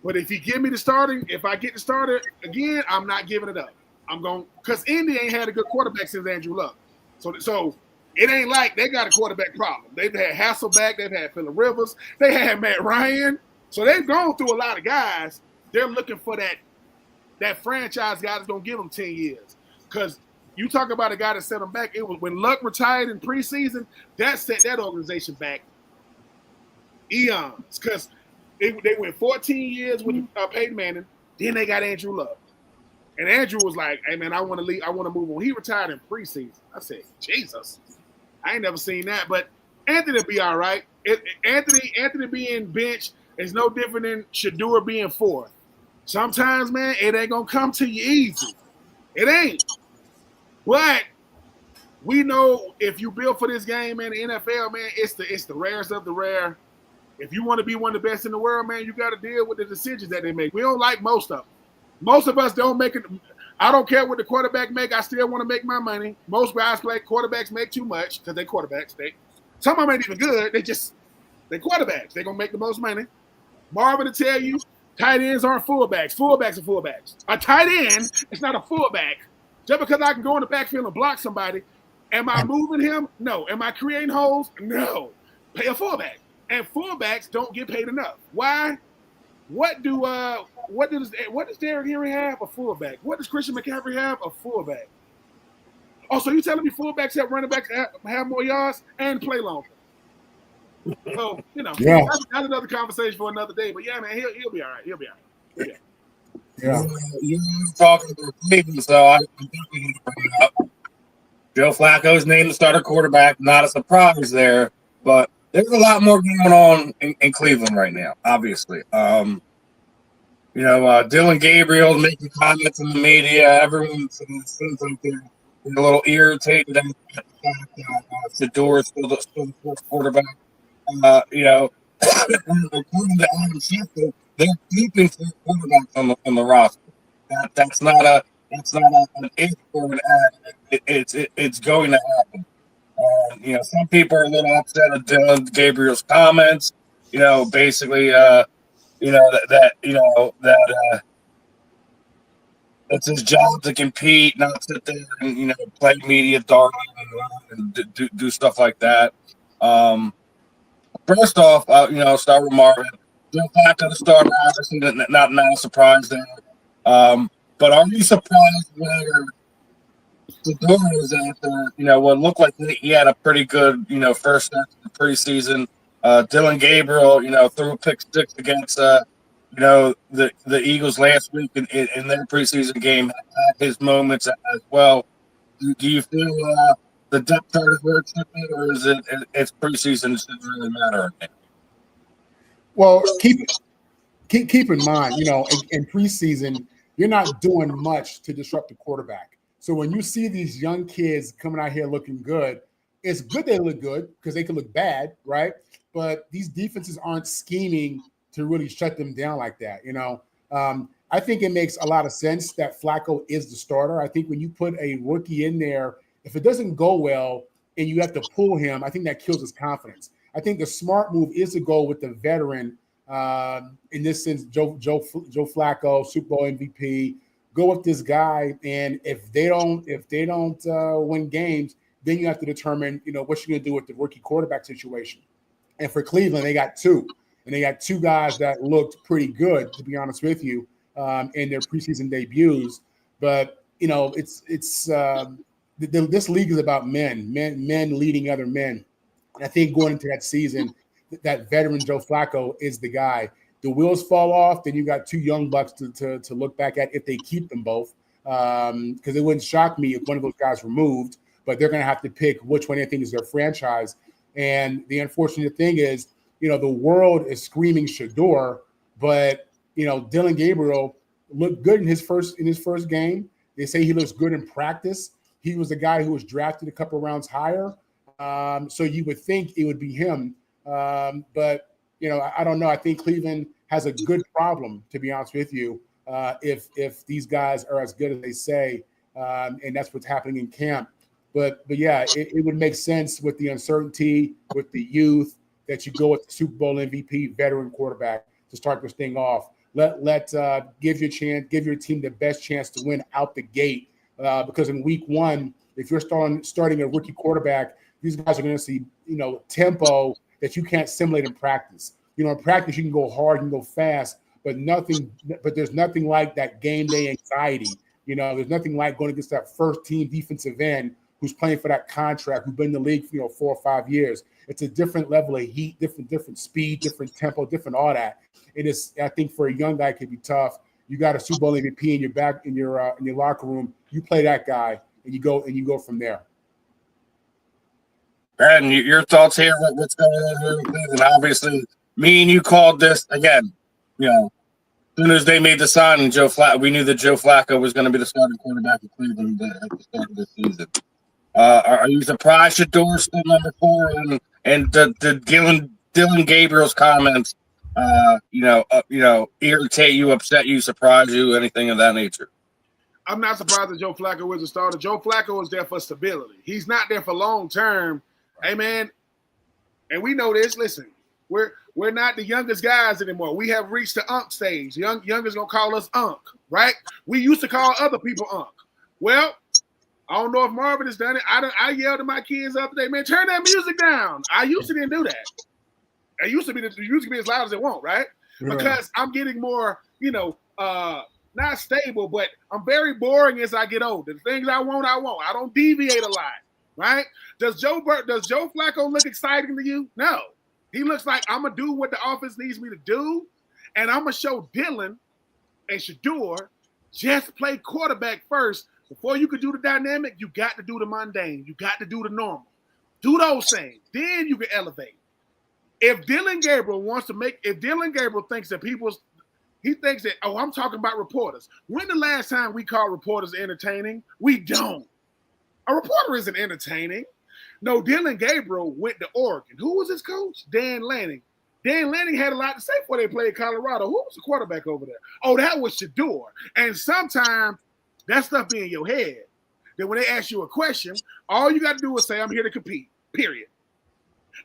But if he give me the starting, if I get the starter again, I'm not giving it up. I'm going because Indy ain't had a good quarterback since Andrew Luck. So it ain't like they got a quarterback problem. They've had Hasselbeck, they've had Phillip Rivers, they had Matt Ryan. So they've gone through a lot of guys. They're looking for that franchise guy that's going to give them 10 years. Because you talk about a guy that set them back. It was when Luck retired in preseason, that set that organization back eons. Because they went 14 years with Peyton Manning. Then they got Andrew Luck. And Andrew was like, hey, man, I want to leave. I want to move on. He retired in preseason. I said, Jesus. I ain't never seen that. But Anthony will be all right. Anthony being benched is no different than Shador being 4th. Sometimes, man, it ain't going to come to you easy. It ain't. But we know if you build for this game, man, the NFL, man, it's the rarest of the rare. If you want to be one of the best in the world, man, you got to deal with the decisions that they make. We don't like most of them. Most of us don't make it. I don't care what the quarterback make. I still want to make my money. Most guys quarterbacks make too much because they quarterbacks. Some of them ain't even good. They quarterbacks. They're going to make the most money. Marvin will tell you, tight ends aren't fullbacks. Fullbacks are fullbacks. A tight end is not a fullback. Just because I can go in the backfield and block somebody, am I moving him? No. Am I creating holes? No. Pay a fullback. And fullbacks don't get paid enough. Why? What does Derrick Henry have? A fullback. What does Christian McCaffrey have? A fullback. Oh, so you telling me fullbacks have running backs have more yards and play longer? So, that's another conversation for another day. But yeah, man, he'll be all right. He'll be all right.
Yeah. You're talking about Cleveland, so I think we need to bring it up. Joe Flacco's named the starter quarterback. Not a surprise there, but there's a lot more going on in Cleveland right now, obviously. Dylan Gabriel making comments in the media. Everyone seems like they're a little irritated at the fact that Shador is still the fourth quarterback. According to Adam Schefter, they're keeping four quarterbacks on the roster. That's not an if or an ad. It's going to happen. Some people are a little upset at Dylan Gabriel's comments. Basically, that it's his job to compete, not sit there and play media darling and do stuff like that. First off, start with Marvin. Joe Flacco to start, obviously not a surprise there. But are you surprised where Shador was after what looked like he had a pretty good first start to the preseason? Dylan Gabriel threw a pick six against the Eagles last week in their preseason game, had his moments as well. Do you feel the depth chart is where it should be, or is it's preseason? It doesn't really matter?
Well, keep in mind, in preseason, you're not doing much to disrupt the quarterback. So when you see these young kids coming out here looking good, it's good they look good because they can look bad, right? But these defenses aren't scheming to really shut them down like that. I think it makes a lot of sense that Flacco is the starter. I think when you put a rookie in there, if it doesn't go well and you have to pull him, I think that kills his confidence. I think the smart move is to go with the veteran. In this sense, Joe Flacco, Super Bowl MVP. Go with this guy, and if they don't win games, then you have to determine what you're going to do with the rookie quarterback situation. And for Cleveland, they got two. And they got two guys that looked pretty good, to be honest with you, in their preseason debuts. But this league is about men leading other men. And I think going into that season, that veteran Joe Flacco is the guy. The wheels fall off, then you got two young bucks to look back at if they keep them both. Because it wouldn't shock me if one of those guys were moved, but they're going to have to pick which one they think is their franchise. And the unfortunate thing is, the world is screaming Shador, but Dylan Gabriel looked good in his first game. They say he looks good in practice. He was the guy who was drafted a couple rounds higher, so you would think it would be him. But I don't know. I think Cleveland has a good problem, to be honest with you. If these guys are as good as they say, and that's what's happening in camp. But yeah, it would make sense with the uncertainty, with the youth, that you go with the Super Bowl MVP veteran quarterback to start this thing off. Give your team the best chance to win out the gate. Because in week one, if you're starting a rookie quarterback, these guys are going to see tempo that you can't simulate in practice. In practice you can go hard, you can go fast, but there's nothing like that game day anxiety. There's nothing like going against that first team defensive end who's playing for that contract, who's been in the league for 4 or 5 years. It's a different level of heat, different speed, different tempo, different all that. It is, I think, for a young guy, it could be tough. You got a Super Bowl MVP in your back in your locker room. You play that guy, and you go from there.
And your thoughts here? What's going on here in Cleveland? Obviously, me and you called this again. As soon as they made the signing, we knew that Joe Flacco was going to be the starting quarterback of Cleveland at the start of the season. Are you surprised Shador's still number 4 and did Dylan Dylan Gabriel's comments, irritate you, upset you, surprise you, anything of that nature?
I'm not surprised that Joe Flacco was a starter. Joe Flacco is there for stability. He's not there for long term. Hey, man, and we know this. Listen, we're not the youngest guys anymore. We have reached the Unk stage. Youngest gonna call us Unk, right? We used to call other people Unk. Well, I don't know if Marvin has done it. I yelled at my kids the other day, man, turn that music down. I used to didn't do that. It used to be as loud as it won't, right? Because I'm getting more, not stable, but I'm very boring as I get older. The things I want, I want. I don't deviate a lot, right? Does Joe Flacco look exciting to you? No. He looks like I'm going to do what the offense needs me to do, and I'm going to show Dylan and Shedeur just play quarterback first. Before you could do the dynamic, you got to do the mundane. You got to do the normal. Do those things. Then you can elevate. If Dylan Gabriel thinks that he thinks that, I'm talking about reporters. When the last time we called reporters entertaining? We don't. A reporter isn't entertaining. No, Dylan Gabriel went to Oregon. Who was his coach? Dan Lanning. Dan Lanning had a lot to say before they played Colorado. Who was the quarterback over there? Oh, that was Shedeur. And sometimes that stuff be in your head. Then when they ask you a question, all you got to do is say, I'm here to compete, period.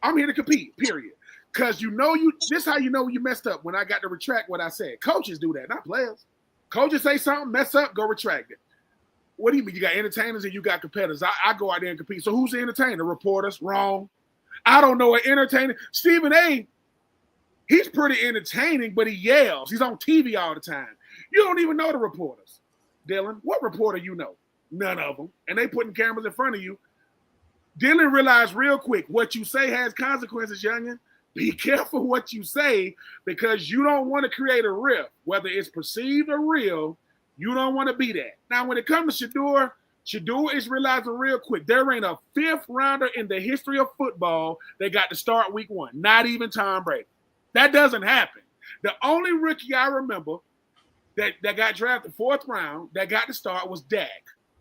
I'm here to compete, period. Because this is how you know you messed up when I got to retract what I said. Coaches do that, not players. Coaches say something, mess up, go retract it. What do you mean? You got entertainers and you got competitors. I go out there and compete. So who's the entertainer? Reporters? Wrong. I don't know an entertainer. Stephen A., he's pretty entertaining, but he yells. He's on TV all the time. You don't even know the reporters. Dylan, what reporter you know? None of them. And they putting cameras in front of you. Dylan realized real quick, what you say has consequences, youngin'. Be careful what you say because you don't want to create a rift. Whether it's perceived or real, you don't want to be that. Now, when it comes to Shedeur is realizing real quick, there ain't a fifth rounder in the history of football that got to start week one. Not even Tom Brady. That doesn't happen. The only rookie I remember that got drafted fourth round that got to start was Dak.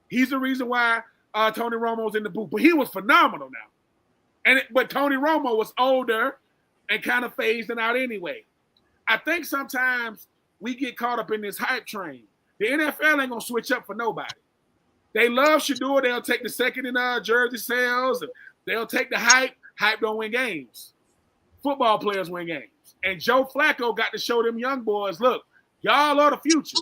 He's the reason why Tony Romo's in the booth. But he was phenomenal now. But Tony Romo was older and kind of phasing out anyway. I think sometimes we get caught up in this hype train. The NFL ain't going to switch up for nobody. They love Shedeur. They'll take the second in jersey sales. And they'll take the hype. Hype don't win games. Football players win games. And Joe Flacco got to show them young boys, look, y'all are the future.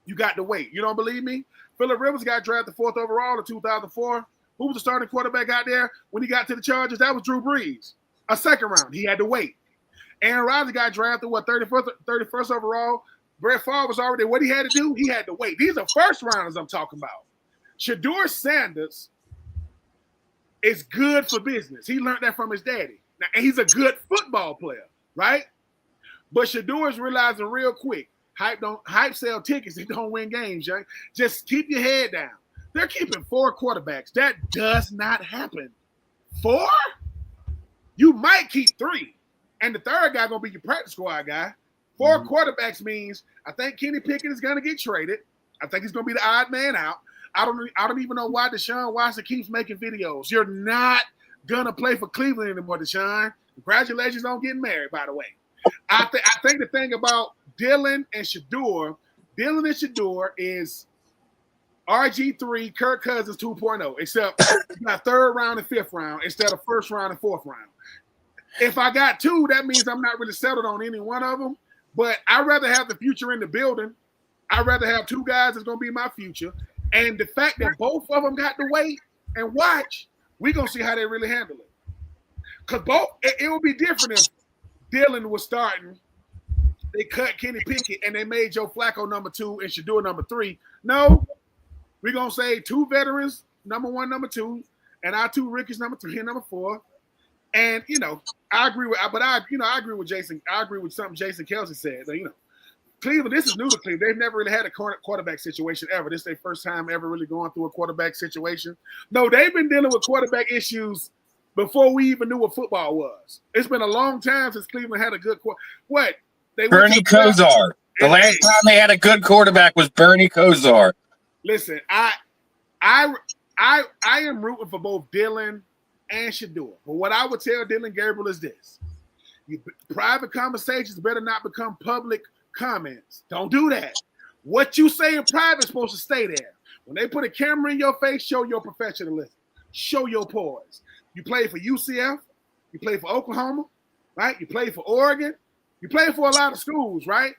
You got to wait. You don't believe me? Phillip Rivers got drafted 4th overall in 2004. Who was the starting quarterback out there when he got to the Chargers? That was Drew Brees. A second round. He had to wait. Aaron Rodgers got drafted, 31st overall. Brett Favre was already there. What he had to do? He had to wait. These are first rounders I'm talking about. Shedeur Sanders is good for business. He learned that from his daddy. Now, and he's a good football player, right? But Shedeur is realizing real quick, hype sell tickets. They don't win games, young. Just keep your head down. They're keeping 4 quarterbacks. That does not happen. 4? You might keep 3. And the third guy going to be your practice squad guy. 4 quarterbacks means I think Kenny Pickett is going to get traded. I think he's going to be the odd man out. I don't even know why Deshaun Watson keeps making videos. You're not going to play for Cleveland anymore, Deshaun. Congratulations on getting married, by the way. I think the thing about Dylan and Shedeur is RG3, Kirk Cousins 2.0, except you got 3rd round and 5th round instead of 1st round and 4th round. If I got 2, that means I'm not really settled on any one of them. But I'd rather have the future in the building. I'd rather have 2 guys that's going to be my future. And the fact that both of them got to wait and watch, we're going to see how they really handle it. Because it would be different if Dylan was starting. They cut Kenny Pickett and they made Joe Flacco number 2 and Shedeur number 3. No, we're going to say 2 veterans, number 1, number 2, and our 2 rookies, number 3 and number 4. And, I agree with Jason. I agree with something Jason Kelsey said. Cleveland, this is new to Cleveland. They've never really had a quarterback situation ever. This is their first time ever really going through a quarterback situation. No, they've been dealing with quarterback issues before we even knew what football was. It's been a long time since Cleveland had a good quarterback.
Bernie Kosar. The last time they had a good quarterback was Bernie Kosar.
Listen, I am rooting for both Dylan and Shedeur. But what I would tell Dylan Gabriel is this. Private conversations better not become public comments. Don't do that. What you say in private is supposed to stay there. When they put a camera in your face, show your professionalism. Show your poise. You played for UCF. You played for Oklahoma, right? You played for Oregon. You played for a lot of schools, right?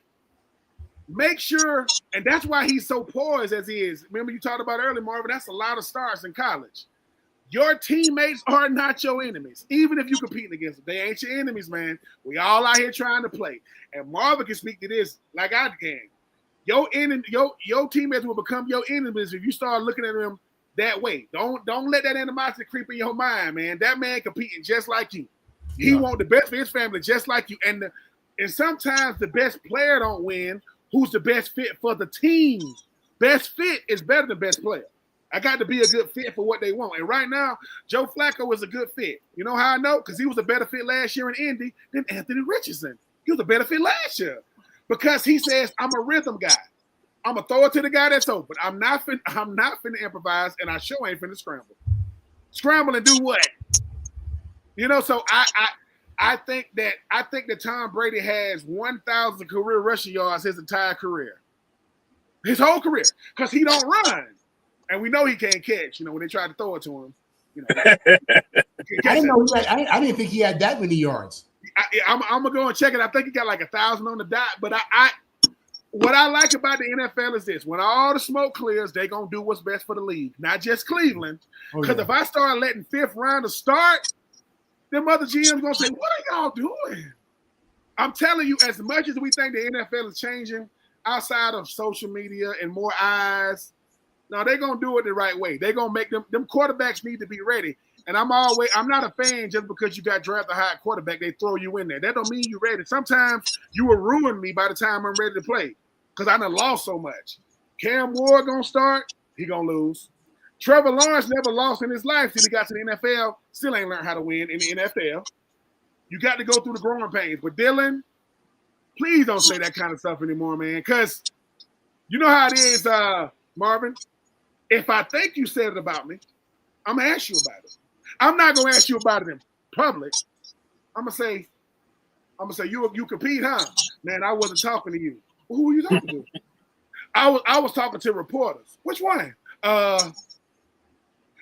Make sure, and that's why he's so poised as he is. Remember you talked about earlier, Marvin, that's a lot of stars in college. Your teammates are not your enemies, even if you're competing against them. They ain't your enemies, man. We all out here trying to play. And Marvin can speak to this like I can. Your teammates will become your enemies if you start looking at them that way. Don't let that animosity creep in your mind, man. That man competing just like you. He want the best for his family just like you. And sometimes the best player don't win. Who's the best fit for the team? Best fit is better than best player. I got to be a good fit for what they want. And right now, Joe Flacco is a good fit. You know how I know? Because he was a better fit last year in Indy than Anthony Richardson. He was a better fit last year. Because he says, I'm a rhythm guy. I'm going to throw it to the guy that's open. I'm not finna improvise, and I sure ain't finna scramble. Scramble and do what? You know, so I think that Tom Brady has 1,000 career rushing yards his entire career. His whole career. Because he don't run. And we know he can't catch, you know, when they try to throw it to him. You know,
I didn't know I didn't think he had that many yards.
I'm gonna go and check it. I think he got like 1,000 on the dot. But what I like about the NFL is this: when all the smoke clears, they gonna do what's best for the league, not just Cleveland. Because if I start letting fifth round to start, them other GMs gonna say, "What are y'all doing?" I'm telling you, as much as we think the NFL is changing outside of social media and more eyes, no, they're gonna do it the right way. They're gonna make them quarterbacks need to be ready. And I'm not a fan just because you got drafted a high quarterback, they throw you in there. That don't mean you're ready. Sometimes you will ruin me by the time I'm ready to play because I done lost so much. Cam Ward gonna start, he gonna lose. Trevor Lawrence never lost in his life till he got to the NFL. Still ain't learned how to win in the NFL. You got to go through the growing pains. But Dylan, please don't say that kind of stuff anymore, man. Because you know how it is, Marvin. If I think you said it about me, I'm gonna ask you about it. I'm not gonna ask you about it in public. I'm gonna say you compete, huh? Man, I wasn't talking to you. Well, who were you talking to? I was talking to reporters. Which one?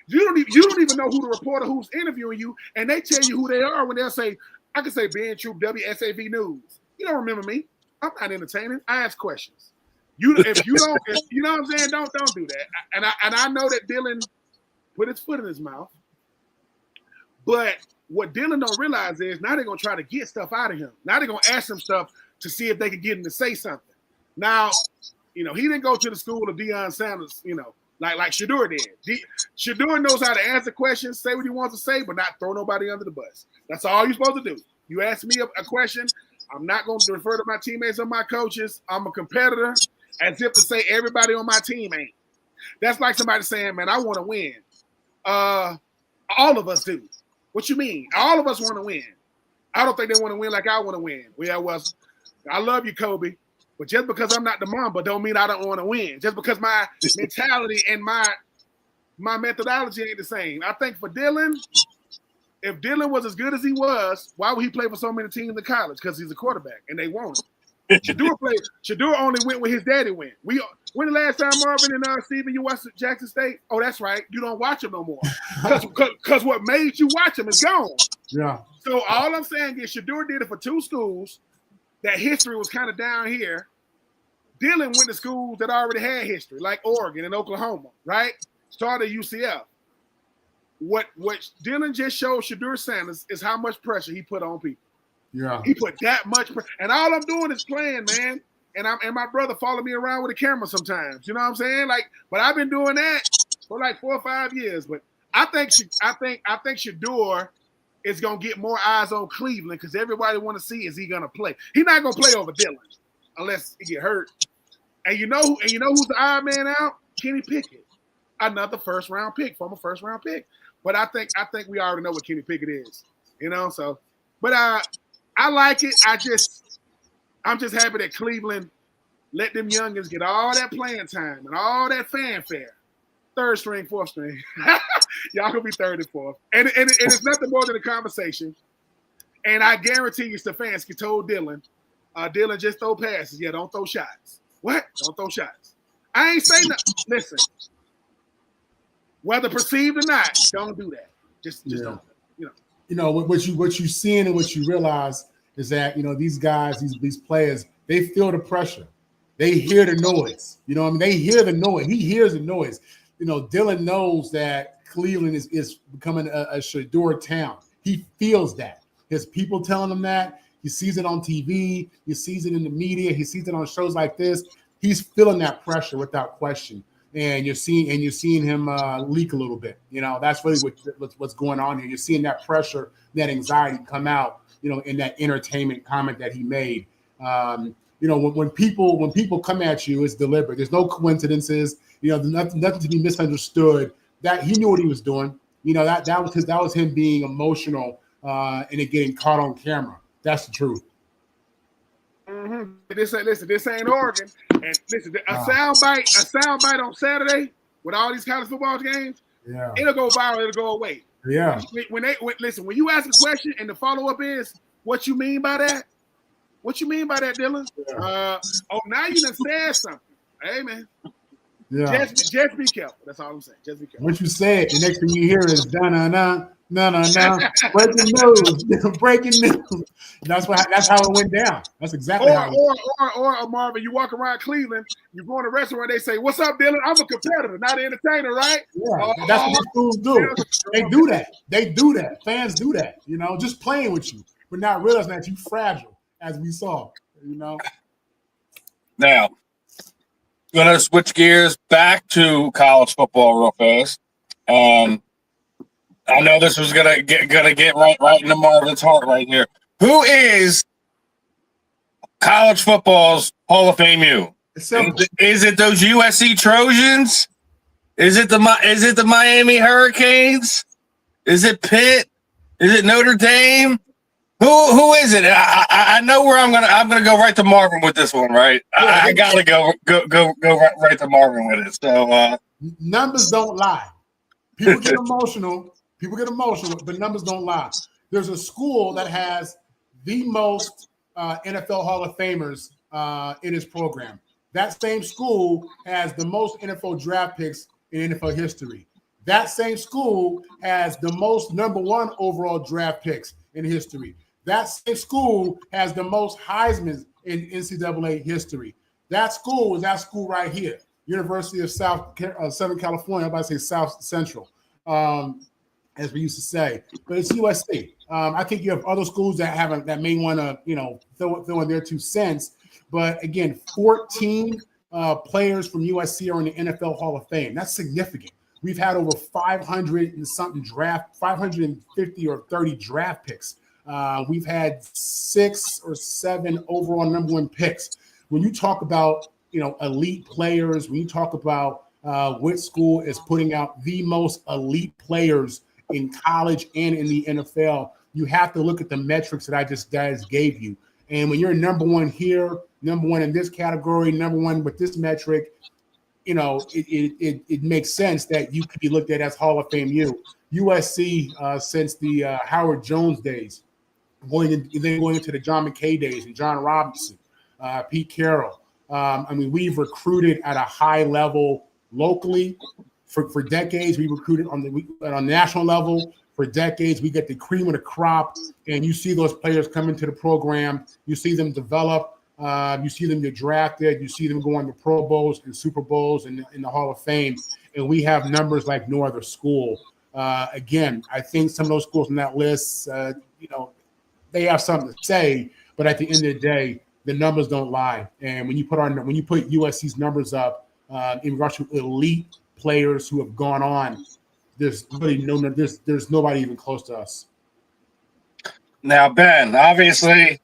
You don't even know who the reporter who's interviewing you, and they tell you who they are when they'll say, I can say Ben Troupe, WSAV News. You don't remember me. I'm not entertaining. I ask questions. If you know what I'm saying, don't do that. And I know that Dylan put his foot in his mouth. But what Dylan don't realize is now they're gonna try to get stuff out of him. Now they're gonna ask him stuff to see if they can get him to say something. Now, you know, he didn't go to the school of Deion Sanders, you know, like Shedeur did. Shedeur knows how to answer questions, say what he wants to say, but not throw nobody under the bus. That's all you're supposed to do. You ask me a question, I'm not going to refer to my teammates or my coaches. I'm a competitor, as if to say everybody on my team ain't. That's like somebody saying, man, I want to win. All of us do. What you mean? All of us want to win. I don't think they want to win like I want to win. I love you, Kobe. But just because I'm not the Mamba don't mean I don't want to win. Just because my mentality and my methodology ain't the same. I think for Dylan, if Dylan was as good as he was, why would he play for so many teams in college? Because he's a quarterback and they want him. Shedeur only went where his daddy went. When the last time Marvin and Steven, you watched Jackson State? Oh, that's right. You don't watch him no more. Because what made you watch him is gone.
Yeah.
So all I'm saying is Shedeur did it for two schools. That history was kind of down here. Dylan went to schools that already had history, like Oregon and Oklahoma, right? Started UCF. What Dylan just showed Shedeur Sanders is how much pressure he put on people.
Yeah.
He put that much pressure. And all I'm doing is playing, man. And my brother follow me around with a camera sometimes. You know what I'm saying? But I've been doing that for like 4 or 5 years. But I think Shedeur is gonna get more eyes on Cleveland because everybody want to see is he gonna play. He's not gonna play over Dylan unless he get hurt. And you know who's the odd man out? Kenny Pickett, another first round pick. But I think we already know what Kenny Pickett is. You know, so but I like it. I'm just happy that Cleveland let them youngins get all that playing time and all that fanfare. Third string, fourth string. Y'all gonna be third and fourth. And it's nothing more than a conversation. And I guarantee you, Stefanski told Dylan, Dylan just throw passes. Yeah, don't throw shots. What? Don't throw shots. I ain't saying nothing. Listen, whether perceived or not, don't do that. Just don't.
What you seeing and what you realize is that these guys, these players, they feel the pressure. They hear the noise. They hear the noise. He hears the noise. Dylan knows that Cleveland is becoming a Shador town. He feels that. His people telling him that. He sees it on TV. He sees it in the media. He sees it on shows like this. He's feeling that pressure without question. And you're seeing him leak a little bit. That's really what's going on here. You're seeing that pressure, that anxiety come out. In that entertainment comment that he made. When people come at you, it's deliberate. There's no coincidences. There's nothing to be misunderstood. That he knew what he was doing. That was him being emotional and it getting caught on camera. That's the truth.
Mm-hmm. This ain't Oregon. And listen, a soundbite on Saturday with all these college football games.
Yeah,
it'll go viral. It'll go away.
Yeah.
When you ask a question and the follow up is, what you mean by that? What you mean by that, Dylan? Yeah. Now you done said something. Hey, man.
Yeah.
Just be careful. That's all I'm saying. Just be careful.
What you said, the next thing you hear is no. Breaking news. Breaking news. That's how it went down. That's exactly how it went.
Or Marvin, you walk around Cleveland, you go in a restaurant, they say, "What's up, Dylan? I'm a competitor, not an entertainer, right?"
Yeah, that's what the schools do. They do that. They do that. Fans do that. Just playing with you, but not realizing that you're fragile, as we saw.
Now, gonna switch gears back to college football real fast. I know this was gonna get right into Marvin's heart right here. Who is college football's Hall of Fame U? Is it those USC Trojans? Is it the Miami Hurricanes? Is it Pitt? Is it Notre Dame? Who is it? I know where I'm gonna go right to Marvin with this one, right? Yeah, I gotta go right to Marvin with it. So
numbers don't lie. People get emotional. But numbers don't lie. There's a school that has the most NFL Hall of Famers in its program. That same school has the most NFL draft picks in NFL history. That same school has the most number one overall draft picks in history. That same school has the most Heisman in NCAA history. That school is that school right here, University of Southern California. I'm about to say South Central. As we used to say, but it's USC. I think you have other schools that may want to, throw in their 2 cents. But again, 14 players from USC are in the NFL Hall of Fame. That's significant. We've had over 500 and something 550 or 30 draft picks. We've had 6 or 7 overall number 1 picks. When you talk about, elite players, when you talk about which school is putting out the most elite players in college and in the NFL, you have to look at the metrics that I just gave you. And when you're number 1 here, number 1 in this category, number 1 with this metric, it makes sense that you could be looked at as Hall of Fame U. USC since the Howard Jones days, going into the John McKay days and John Robinson, Pete Carroll. We've recruited at a high level locally. For decades, we recruited on the national level. For decades, we get the cream of the crop, and you see those players come into the program. You see them develop. You see them get drafted. You see them go on to Pro Bowls and Super Bowls and in the Hall of Fame. And we have numbers like no other school. Again, I think some of those schools on that list, they have something to say, but at the end of the day, the numbers don't lie. And when you put USC's numbers up in regards to elite players who have gone on, there's really there's nobody even close to us.
Now, Ben, obviously,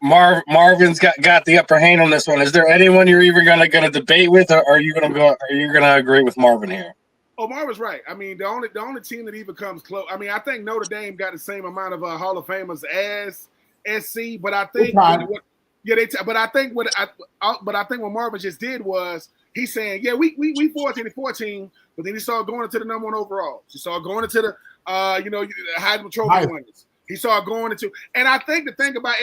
Marvin's got the upper hand on this one. Is there anyone you're even going to debate with, or are you going to agree with Marvin here?
Oh, Marvin's right. The only team that even comes close. I think Notre Dame got the same amount of Hall of Famers as SC, but I think I think what Marvin just did was he's saying, yeah, we 14, but then he started going into the number 1 overall. He started going into the Heisman Trophy winners. He started going into, and I think the thing about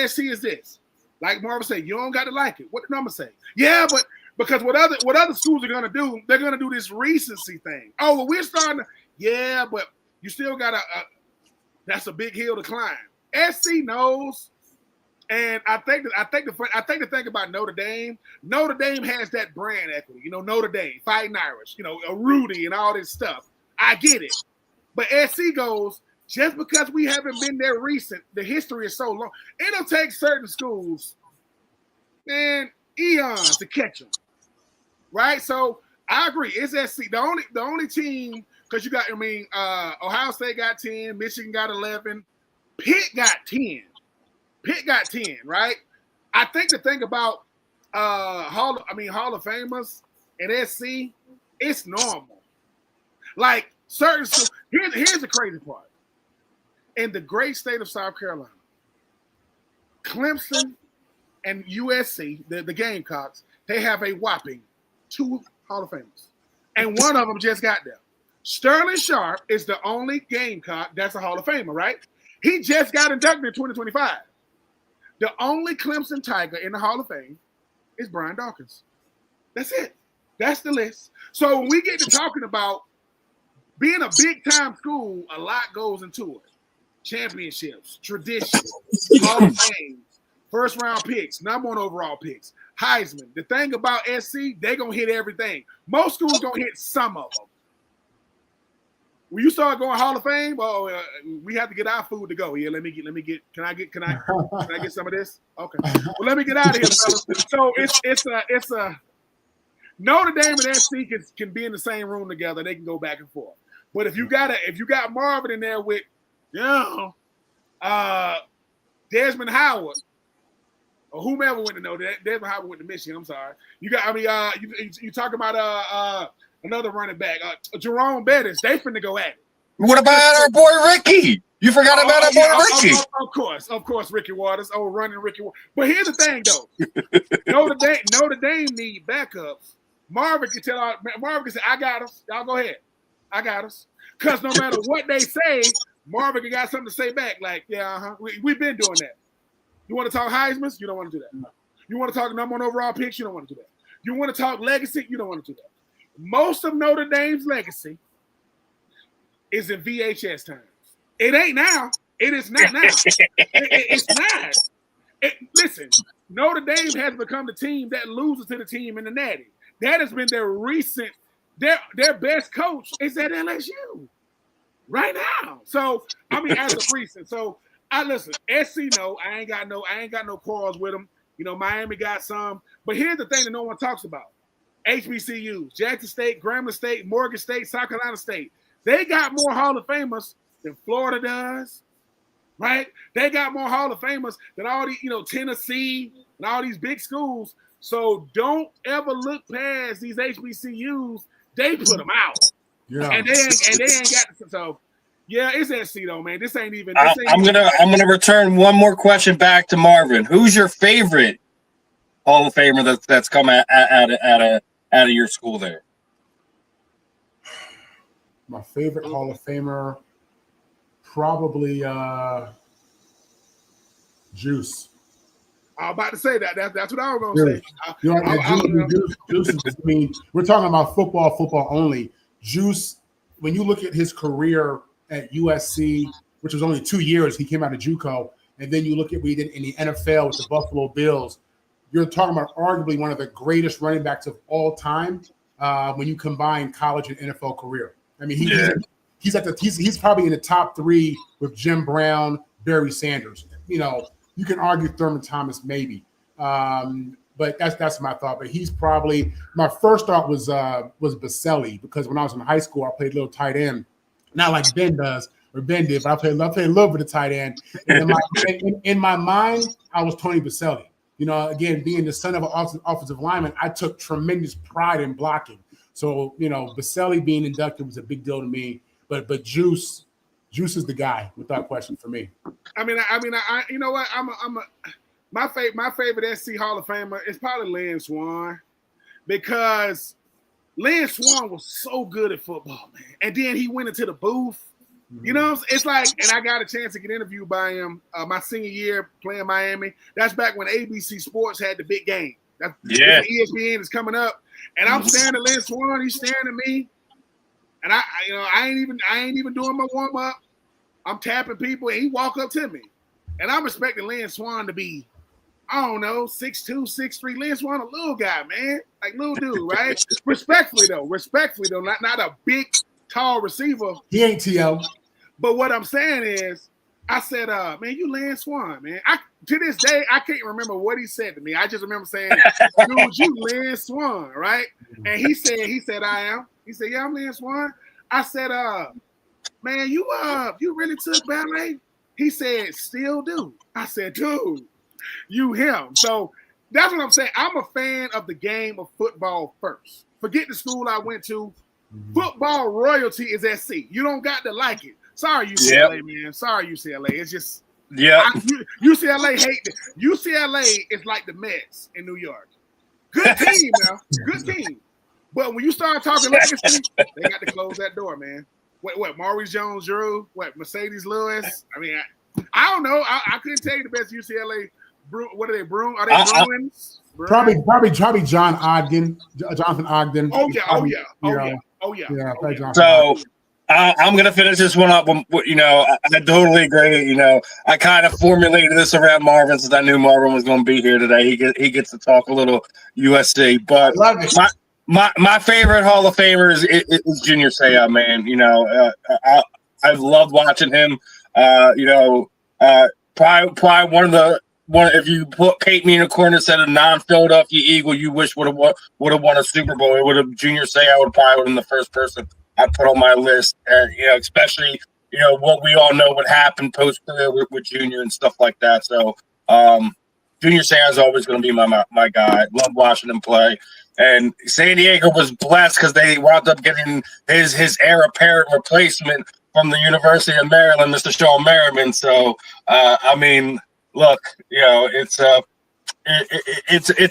SC is this. Like Marvin said, you don't got to like it. What the number say? Yeah, but because what other schools are gonna do, they're gonna do this recency thing. Oh, well, we're starting to, yeah, but you still got that's a big hill to climb. SC knows, and I think the thing about Notre Dame has that brand equity. You know, Notre Dame, Fighting Irish, you know, a Rudy and all this stuff. I get it, but SC goes, just because we haven't been there recent, the history is so long. It'll take certain schools, man, eons to catch them, right? So I agree. It's SC. The only team, because you got, Ohio State got 10, Michigan got 11, Pitt got 10. Pitt got 10, right? I think the thing about Hall of Famers and SC, it's normal. Like certain schools, here's the crazy part. In the great state of South Carolina, Clemson and USC, the Gamecocks, they have a whopping 2 Hall of Famers. And one of them just got there. Sterling Sharp is the only Gamecock that's a Hall of Famer, right? He just got inducted in 2025. The only Clemson Tiger in the Hall of Fame is Brian Dawkins. That's it. That's the list. So when we get to talking about being a big-time school, a lot goes into it. Championships, tradition, Hall of Fame, first-round picks, number 1 overall picks, Heisman. The thing about SC, they're going to hit everything. Most schools going to hit some of them. When you start going Hall of Fame, we have to get our food to go. Yeah, let me get. Can I get some of this? Okay. Well, let me get out of here, fellas. So it's a Notre Dame and SC can be in the same room together. They can go back and forth. But if you got Marvin in there with, Desmond Howard or whomever went to Notre Dame, Desmond Howard went to Michigan. I'm sorry. You got. You talk about another running back, Jerome Bettis. They finna go at it.
What about our boy Ricky? You forgot about our boy Ricky.
Of course, Ricky Waters. Oh, running Ricky Waters. But here's the thing, though. Notre Dame need backups. Marvin can say, I got us. Y'all go ahead. I got us. Because no matter what they say, Marvin got something to say back. Like, yeah, we've been doing that. You want to talk Heisman's? You don't want to do that. No. You want to talk number 1 overall picks? You don't want to do that. You want to talk legacy? You don't want to do that. Most of Notre Dame's legacy is in VHS times. It ain't now. It is not now. It's not. Listen, Notre Dame has become the team that loses to the team in the Natty. That has been their recent. Their best coach is at LSU right now. So as of recent. So I listen. SC, no, I ain't got no quarrels with them. You know, Miami got some. But here's the thing that no one talks about. HBCUs, Jackson State, Grambling State, Morgan State, South Carolina State. They got more Hall of Famers than Florida does, right? They got more Hall of Famers than all these, Tennessee and all these big schools. So don't ever look past these HBCUs. They put them out, and they ain't got. So yeah, it's SC though, man. This ain't even. I'm
gonna return one more question back to Marvin. Who's your favorite Hall of Famer that's come out of your school there?
My favorite Hall of Famer, probably Juice.
I'm about to say that. That's what I was going to
say. Juice, we're talking about football only. Juice, when you look at his career at USC, which was only 2 years, he came out of JUCO, and then you look at what he did in the NFL with the Buffalo Bills, you're talking about arguably one of the greatest running backs of all time when you combine college and NFL career. I mean, he's probably in the top 3 with Jim Brown, Barry Sanders. You can argue Thurman Thomas maybe, but that's my thought. But he's probably my first thought was Baselli, because when I was in high school, I played a little tight end, not like Ben does or Ben did, but I played a little bit of tight end. And in my mind, I was Tony Baselli. Again, being the son of an offensive lineman, I took tremendous pride in blocking. So Baselli being inducted was a big deal to me. But Juice is the guy without question for me.
I you know what? My favorite SC Hall of Famer is probably Lynn Swann, because Lynn Swann was so good at football, man. And then he went into the booth You know, it's like, and I got a chance to get interviewed by him my senior year playing Miami. That's back when ABC Sports had the big game. That's ESPN is coming up, and I'm staring at Lynn Swann. He's staring at me, and I ain't even doing my warm up. I'm tapping people, and he walk up to me, and I'm expecting Lynn Swann to be, I don't know, 6'2", 6'3". Lynn Swann, a little guy, man, like little dude, right? Respectfully though, not a big, tall receiver.
He ain't TL.
But what I'm saying is, I said, man, you Lynn Swann, man. To this day, I can't remember what he said to me. I just remember saying, dude, you Lynn Swann, right? And he said, I am. He said, yeah, I'm Lynn Swann. I said, man, you really took ballet? He said, still do. I said, dude, you him. So that's what I'm saying. I'm a fan of the game of football first. Forget the school I went to. Football royalty is SC. You don't got to like it. Sorry, UCLA, man. Sorry, UCLA. It's just UCLA hate it. UCLA is like the Mets in New York. Good team now. Good team. But when you start talking legacy, they got to close that door, man. What Maurice Jones-Drew? What Mercedes Lewis? I mean, I don't know. I couldn't tell you the best UCLA. What are they? Are they Bruins?
Probably Jonathan Ogden.
Oh yeah.
So I'm gonna finish this one up. You know, I totally agree. You know, I kind of formulated this around Marvin since I knew Marvin was going to be here today. He gets to talk a little USC, but my favorite Hall of Famer is Junior Seau, man. You know, I've loved watching him. You know, probably one. If you paint me in a corner and said a non-Philadelphia Eagle you wish would have won a Super Bowl, it would have Junior Seau would probably been the first person I put on my list. And you know, especially what we all know what happened post career with Junior and stuff like that. So Junior Seau is always going to be my guy. Love watching him play. And San Diego was blessed because they wound up getting his heir apparent replacement from the University of Maryland, Mr. Sean Merriman. So I mean, look, it's a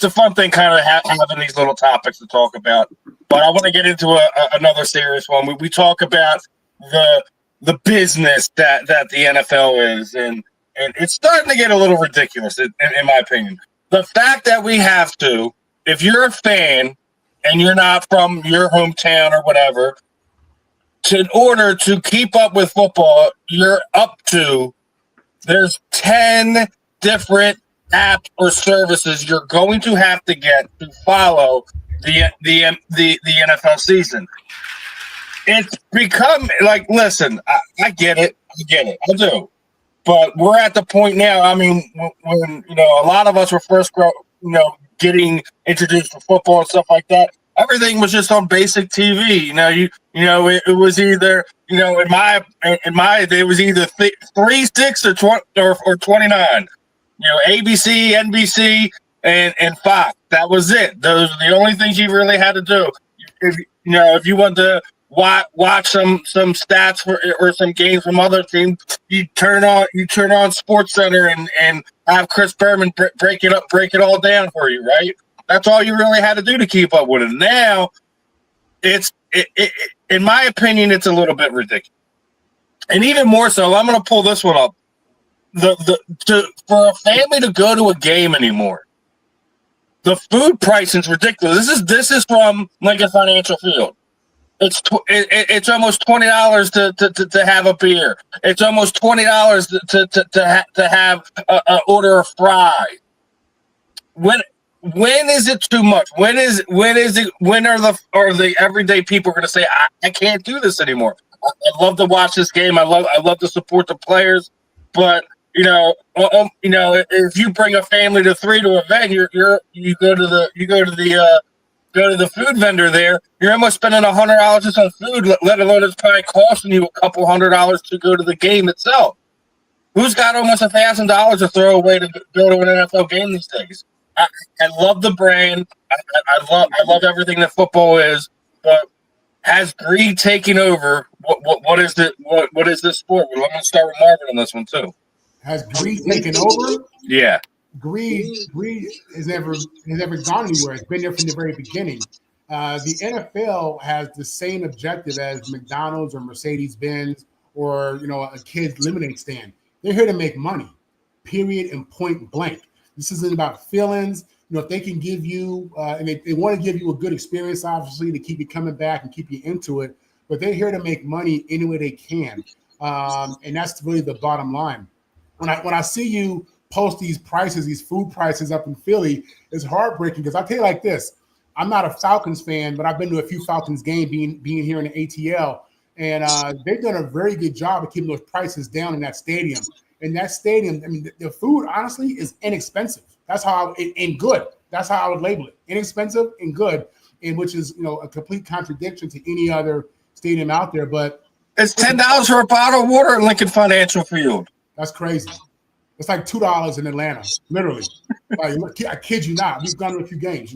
fun thing kind of having these little topics to talk about. But I want to get into another serious one. We talk about the business that the NFL is, and it's starting to get a little ridiculous, in my opinion. The fact that we have to, if you're a fan and you're not from your hometown or whatever, in order to keep up with football, you're up to there's 10 different apps or services you're going to have to get to follow the NFL season. It's become like, listen, I get it, I do, but we're at the point now. I mean, when a lot of us were first getting introduced to football and stuff like that, everything was just on basic TV. It was either in my day it was either 3, 6 or 29. ABC, NBC, and Fox. That was it. Those are the only things you really had to do. If you want to watch some stats or some games from other teams, you turn on SportsCenter and have Chris Berman break it all down for you, right? That's all you really had to do to keep up with it. Now, in my opinion, it's a little bit ridiculous, and even more so. I'm going to pull this one up. For a family to go to a game anymore, the food pricing is ridiculous. This is from Lincoln Financial Field. It's almost $20 to have a beer. It's almost $20 to have a order of fries. When is it too much? When are the everyday people going to say I can't do this anymore? I love to watch this game. I love to support the players, but if you bring a family of 3 to a event, you go to the food vendor there, you're almost spending $100 just on food, let alone it's probably costing you a couple $100 to go to the game itself. Who's got almost $1,000 to throw away to go to an NFL game these days? I love the brand. I love everything that football is, but has greed taken over? What is this sport? Well, I'm going to start with Marvin on this one too.
Has greed taken over?
Yeah.
Greed has never gone anywhere. It's been there from the very beginning. The NFL has the same objective as McDonald's or Mercedes-Benz or a kid's lemonade stand. They're here to make money, period, and point blank. This isn't about feelings. If they can give you, and they want to give you a good experience, obviously, to keep you coming back and keep you into it, but they're here to make money any way they can. And that's really the bottom line. When I see you post these prices, these food prices up in Philly, it's heartbreaking because I'll tell you like this. I'm not a Falcons fan, but I've been to a few Falcons games being here in the ATL, and they've done a very good job of keeping those prices down in that stadium. And that stadium, I mean, the food honestly is inexpensive. That's how and good. That's how I would label it: inexpensive and good, and which is a complete contradiction to any other stadium out there. But
it's $10 for a bottle of water at Lincoln Financial Field.
That's crazy. It's like $2 in Atlanta, literally. Like, I kid you not. We've gone to a few games,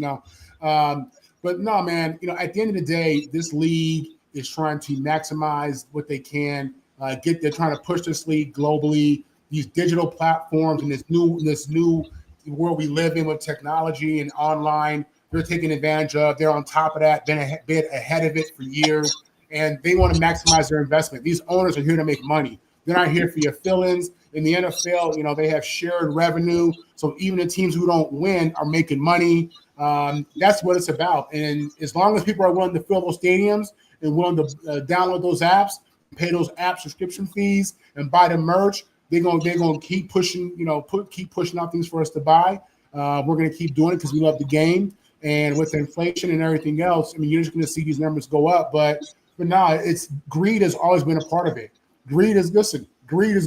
But no, man. At the end of the day, this league is trying to maximize what they can. They're trying to push this league globally. These digital platforms and this new world we live in with technology and online, they're taking advantage of. They're on top of that, been ahead of it for years, and they want to maximize their investment. These owners are here to make money. They're not here for your feelings. In the NFL, they have shared revenue. So even the teams who don't win are making money. That's what it's about. And as long as people are willing to fill those stadiums and willing to download those apps, pay those app subscription fees, and buy the merch, they're gonna keep pushing, keep pushing out things for us to buy. We're gonna keep doing it because we love the game. And with inflation and everything else, I mean, you're just gonna see these numbers go up. But no, it's greed has always been a part of it. Greed is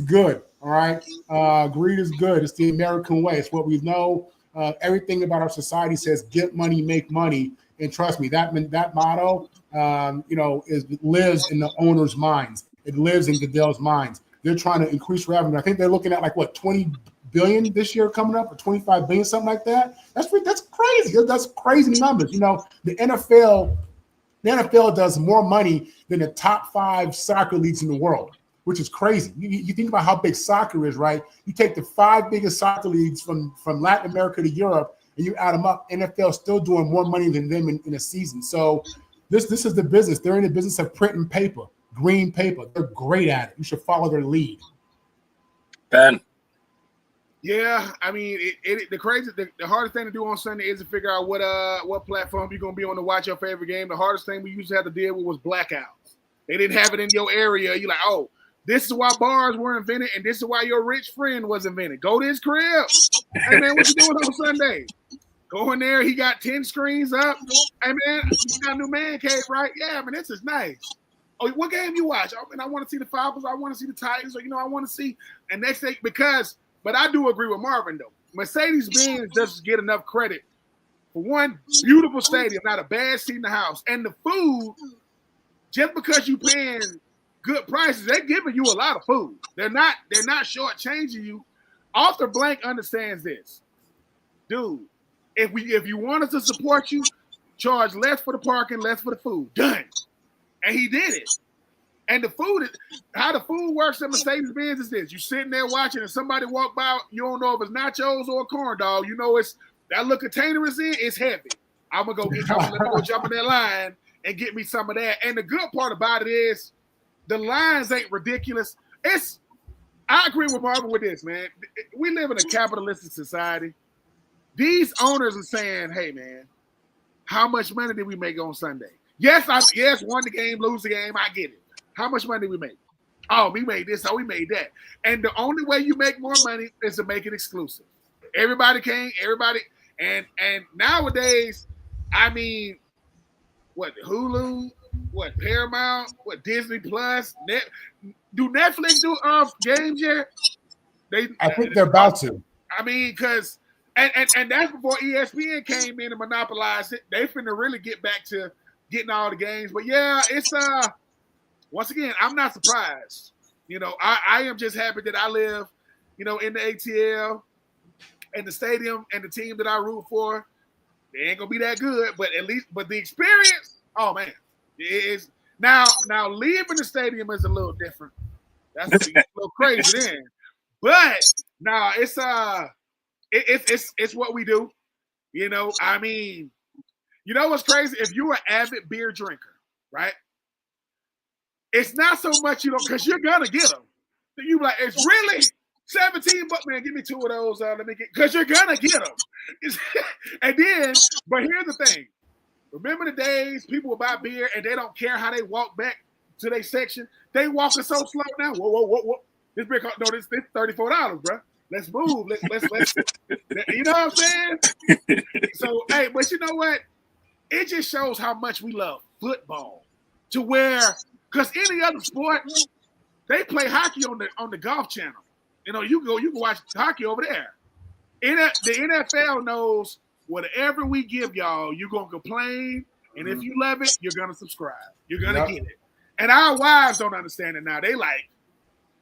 good. All right. Greed is good. It's the American way. It's what we know. Everything about our society says get money, make money. And trust me, that motto, lives in the owner's minds. It lives in Goodell's minds. They're trying to increase revenue. I think they're looking at 20 billion this year coming up, or 25 billion, something like that. That's crazy. That's crazy numbers. The NFL does more money than the top 5 soccer leagues in the world, which is crazy. You think about how big soccer is, right? You take the 5 biggest soccer leagues from Latin America to Europe, and you add them up. NFL still doing more money than them in a season. So this is the business. They're in the business of printing paper, green paper. They're great at it. You should follow their lead.
Ben.
Yeah, I mean, the hardest thing to do on Sunday is to figure out what platform you're going to be on to watch your favorite game. The hardest thing we used to have to deal with was blackouts. They didn't have it in your area. You're like, oh, this is why bars were invented, and this is why your rich friend was invented. Go to his crib. Hey, man, what you doing on Sunday? Go in there. He got 10 screens up. Hey, man, you got a new man cave, right? Yeah, man, this is nice. Oh, what game you watch? Oh, man, I want to see the Falcons. I want to see the Titans. Or, I want to see. And next thing, but I do agree with Marvin, though. Mercedes-Benz doesn't get enough credit for one beautiful stadium, not a bad seat in the house. And the food, just because you paying good prices, they're giving you a lot of food. They're not shortchanging you. Arthur Blank understands this. Dude, if you want us to support you, charge less for the parking, less for the food. Done. And he did it. And how the food works at Mercedes-Benz is this. You're sitting there watching and somebody walk by, you don't know if it's nachos or a corn dog. It's that little container is in, it's heavy. I'm going to go jump in that line and get me some of that. And the good part about it is the lines ain't ridiculous. I agree with Marvin with this, man. We live in a capitalistic society. These owners are saying, hey, man, how much money did we make on Sunday? Yes, won the game, lose the game. I get it. How much money did we make? Oh, we made this, oh, we made that. And the only way you make more money is to make it exclusive. Everybody, and nowadays, I mean, what, Hulu, what, Paramount, what, Disney Plus, do Netflix do games yet?
I think they're about to.
I mean, because and that's before ESPN came in and monopolized it. They finna really get back to getting all the games. But yeah, it's once again, I'm not surprised. I am just happy that I live, in the ATL and the stadium and the team that I root for. They ain't gonna be that good, but the experience, oh man, it is. Now leaving the stadium is a little different. That's a little crazy then. But now it's what we do. I mean, what's crazy? If you're an avid beer drinker, right? it's not so much because you're gonna get them. You like it's really 17 bucks, man. Give me 2 of those. Let me get because you're gonna get them. And then, but here's the thing. Remember the days people would buy beer and they don't care how they walk back to their section. They walking so slow now. Whoa. This beer cost, no, this $34, bro. Let's move. Let's. You know what I'm saying? So, hey, but you know what? It just shows how much we love football. To where, because any other sport, they play hockey on the golf channel. You know, you can watch hockey over there. The NFL knows whatever we give y'all, you're gonna complain, and if you love it, you're gonna subscribe. You're gonna get it. And our wives don't understand it now. They like,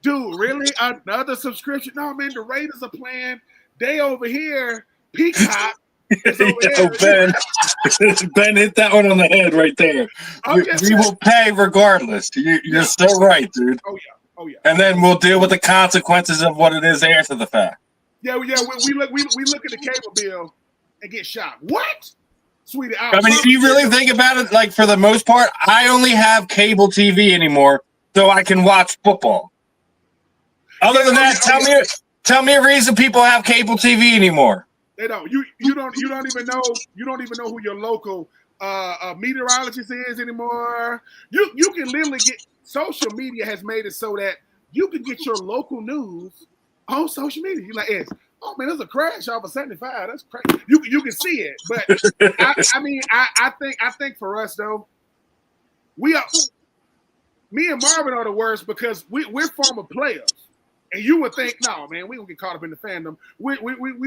dude, really? Another subscription? No, man, the Raiders are playing. They over here, Peacock.
Ben, Ben hit that one on the head right there. We will pay regardless. You're so right, dude.
Oh yeah.
And then we'll deal with the consequences of what it is after the fact.
Yeah. We look at the cable bill and get shocked. What? Sweetie,
I mean, if you really think about it, like for the most part, I only have cable TV anymore, so I can watch football. Other than that, tell me a reason people have cable TV anymore.
They don't. You don't even know who your local meteorologist is anymore. You can literally get. Social media has made it so that you can get your local news on social media. You're like, oh man, there's a crash off of 75. That's crazy. You can see it, but I think for us though, me and Marvin are the worst because we're former players. And you would think, no, man, we don't get caught up in the fandom. We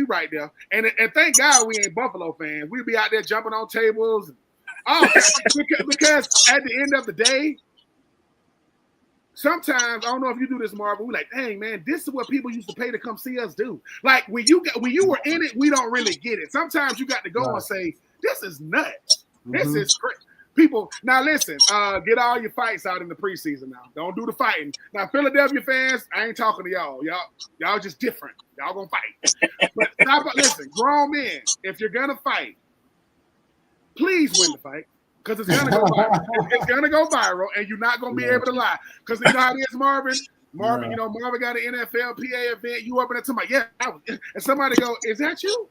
right there. And thank God we ain't Buffalo fans. We'd be out there jumping on tables. Because at the end of the day, sometimes, I don't know if you do this, Marvin, we're like, dang, man, this is what people used to pay to come see us do. Like, when you were in it, we don't really get it. Sometimes you got to go and say, this is nuts. This is crazy. People, now listen, get all your fights out in the preseason now. Don't do the fighting. Now, Philadelphia fans, I ain't talking to y'all. Y'all just different. Y'all gonna fight. But listen, grown men, if you're gonna fight, please win the fight. Because it's gonna go viral. It's gonna go viral, and you're not gonna be able to lie. Because you know how it is, Marvin. Marvin got an NFL PA event. You up in there to my and somebody go, "Is that you?"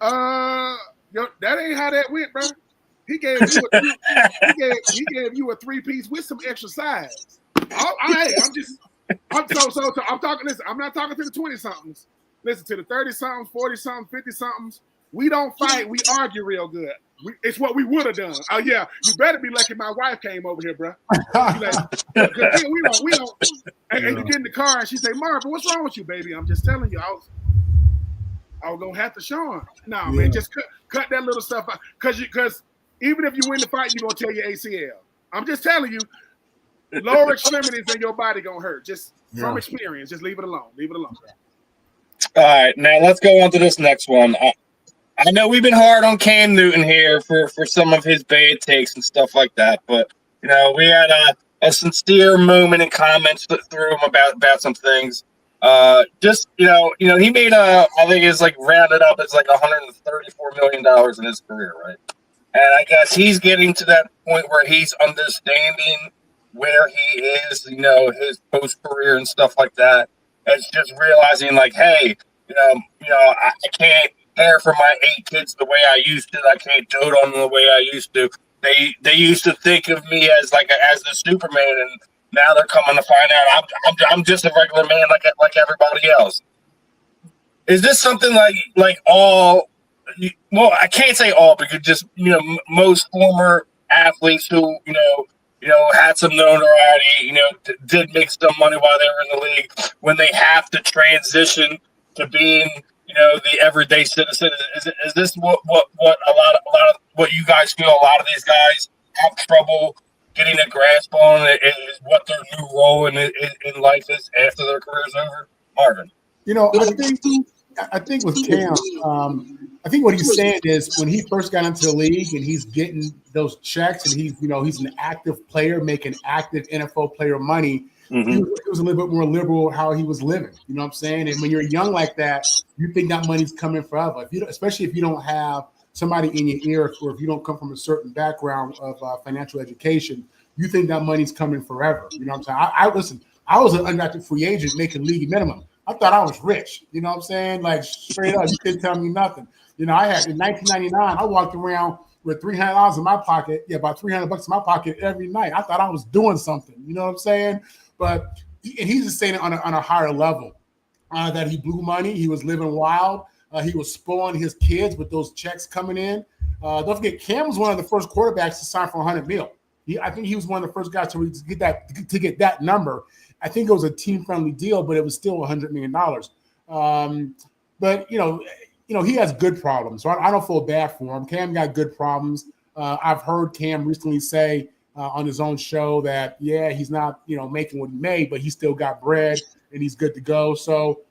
That ain't how that went, bro. He gave you a 3-piece with some extra sides. I'm talking. Listen, I'm not talking to the 20-somethings. Listen to the 30-somethings, 40-somethings, 50-somethings. We don't fight. We argue real good. It's what we would have done. Oh yeah, you better be lucky my wife came over here, bro. Like, we don't. And you get in the car and she say, "Marvin, what's wrong with you, baby?" I'm just telling you, I was gonna have to show him. No, man, just cut that little stuff out. Because even if you win the fight, you're gonna tear your ACL. I'm just telling you, lower extremities in your body gonna hurt. Just from experience, just leave it alone. Leave it alone.
All right, now let's go on to this next one. I know we've been hard on Cam Newton here for some of his bad takes and stuff like that, but we had a sincere moment in comments through him about some things. He made I think it's like rounded up, it's like $134 million in his career, right? And I guess he's getting to that point where he's understanding where he is, his post career and stuff like that. It's just realizing like, hey, I can't care for my 8 kids the way I used to. I can't dote on them the way I used to. They used to think of me as the Superman, and now they're coming to find out I'm just a regular man like everybody else. Is this something like all? Well, I can't say all, because just most former athletes who had some notoriety, did make some money while they were in the league, when they have to transition to being the everyday citizen. Is this what a lot of what you guys feel? A lot of these guys have trouble getting a grasp on is what their new role in life is after their career's over. Marvin,
I think with Cam, I think what he's saying is when he first got into the league and he's getting those checks and he's an active player making active NFL player money. Mm-hmm. He was a little bit more liberal how he was living. You know what I'm saying? And when you're young like that, you think that money's coming forever. Especially if you don't have somebody in your ear, or if you don't come from a certain background of financial education, you think that money's coming forever. You know what I'm saying? I listen, I was an undrafted free agent making league minimum. I thought I was rich. You know what I'm saying? Like straight up, you couldn't tell me nothing. You know, I had in 1999, I walked around with $300 in my pocket. Yeah, about $300 in my pocket every night. I thought I was doing something. You know what I'm saying? But and he's just saying it on a higher level that he blew money. He was living wild. He was spoiling his kids with those checks coming in. Don't forget, Cam was one of the first quarterbacks to sign for $100 million. I think he was one of the first guys to get that number. I think it was a team-friendly deal, but it was still $100 million. But you know, he has good problems, so I don't feel bad for him. Cam got good problems. I've heard Cam recently say on his own show that he's not making what he made, but he still got bread and he's good to go. So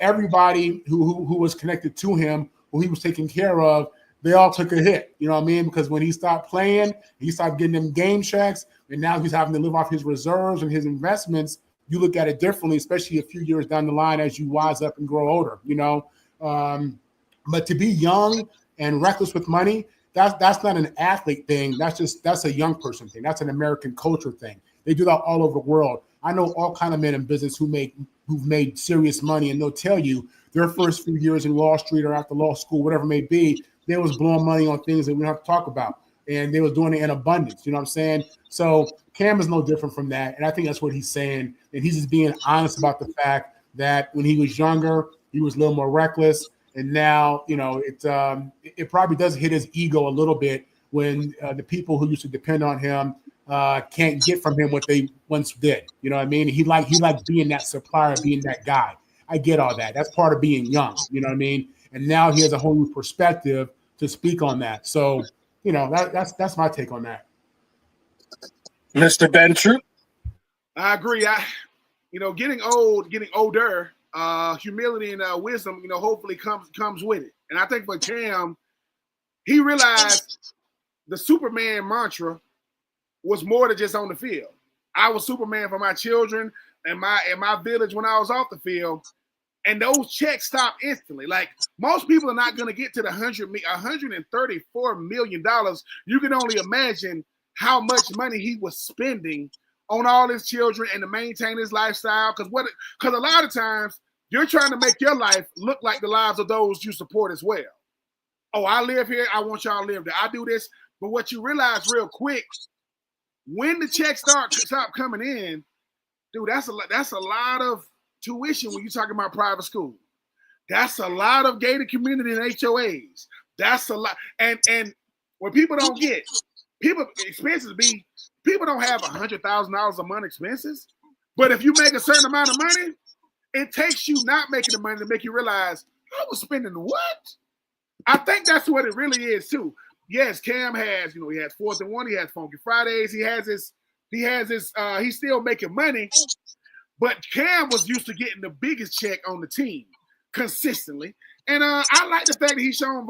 everybody who was connected to him, who he was taking care of, they all took a hit. You know what I mean? Because when he stopped playing, he stopped getting them game checks, and now he's having to live off his reserves and his investments. You look at it differently, especially a few years down the line as you wise up and grow older. But to be young and reckless with money, that's not an athlete thing. That's a young person thing. That's an American culture thing. They do that all over the world. I know all kind of men in business who've made serious money, and they'll tell you their first few years in Wall Street or after law school, whatever it may be, they was blowing money on things that we don't have to talk about, and they was doing it in abundance. You know what I'm saying? So Cam is no different from that, and I think that's what he's saying. And he's just being honest about the fact that when he was younger, he was a little more reckless. And now, it probably does hit his ego a little bit when the people who used to depend on him can't get from him what they once did. You know what I mean? He liked being that supplier, being that guy. I get all that. That's part of being young. You know what I mean? And now he has a whole new perspective to speak on that. So, that's my take on that.
Mr. Ben Troupe?
I agree. Getting older, humility and wisdom, hopefully comes with it. And I think for Cam, he realized the Superman mantra was more than just on the field. I was Superman for my children and my village when I was off the field, and those checks stopped instantly. Like, most people are not going to get to the $134 million. You can only imagine how much money he was spending on all his children and to maintain his lifestyle. Because a lot of times you're trying to make your life look like the lives of those you support as well. Oh, I live here. I want y'all to live there. I do this. But what you realize real quick, when the checks stop coming in, dude, that's a lot of tuition when you're talking about private school. That's a lot of gated community and HOAs. That's a lot. And what people don't get, people don't have $100,000 a month expenses. But if you make a certain amount of money, it takes you not making the money to make you realize, I was spending what? I think that's what it really is too. Yes, Cam has, he has 4th and 1, he has Funky Fridays, he's still making money, but Cam was used to getting the biggest check on the team consistently. And I like the fact that he's showing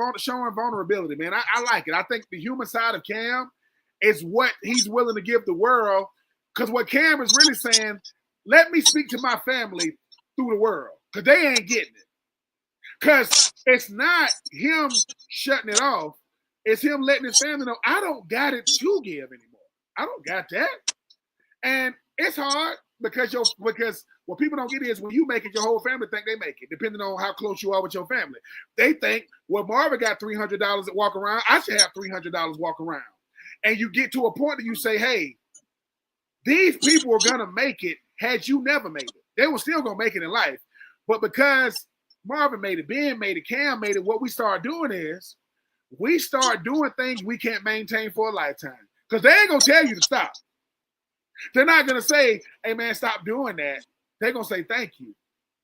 vulnerability, man. I like it. I think the human side of Cam is what he's willing to give the world, because what Cam is really saying, let me speak to my family through the world, because they ain't getting it. Because it's not him shutting it off. It's him letting his family know, I don't got it to give anymore. I don't got that. And it's hard because what people don't get is when you make it, your whole family think they make it, depending on how close you are with your family. They think, well, Marvin got $300 to walk around. I should have $300 walk around. And you get to a point that you say, hey, these people are going to make it had you never made it. They were still going to make it in life. But because Marvin made it, Ben made it, Cam made it, what we start doing is we start doing things we can't maintain for a lifetime. Because they ain't going to tell you to stop. They're not going to say, hey, man, stop doing that. They're going to say, thank you.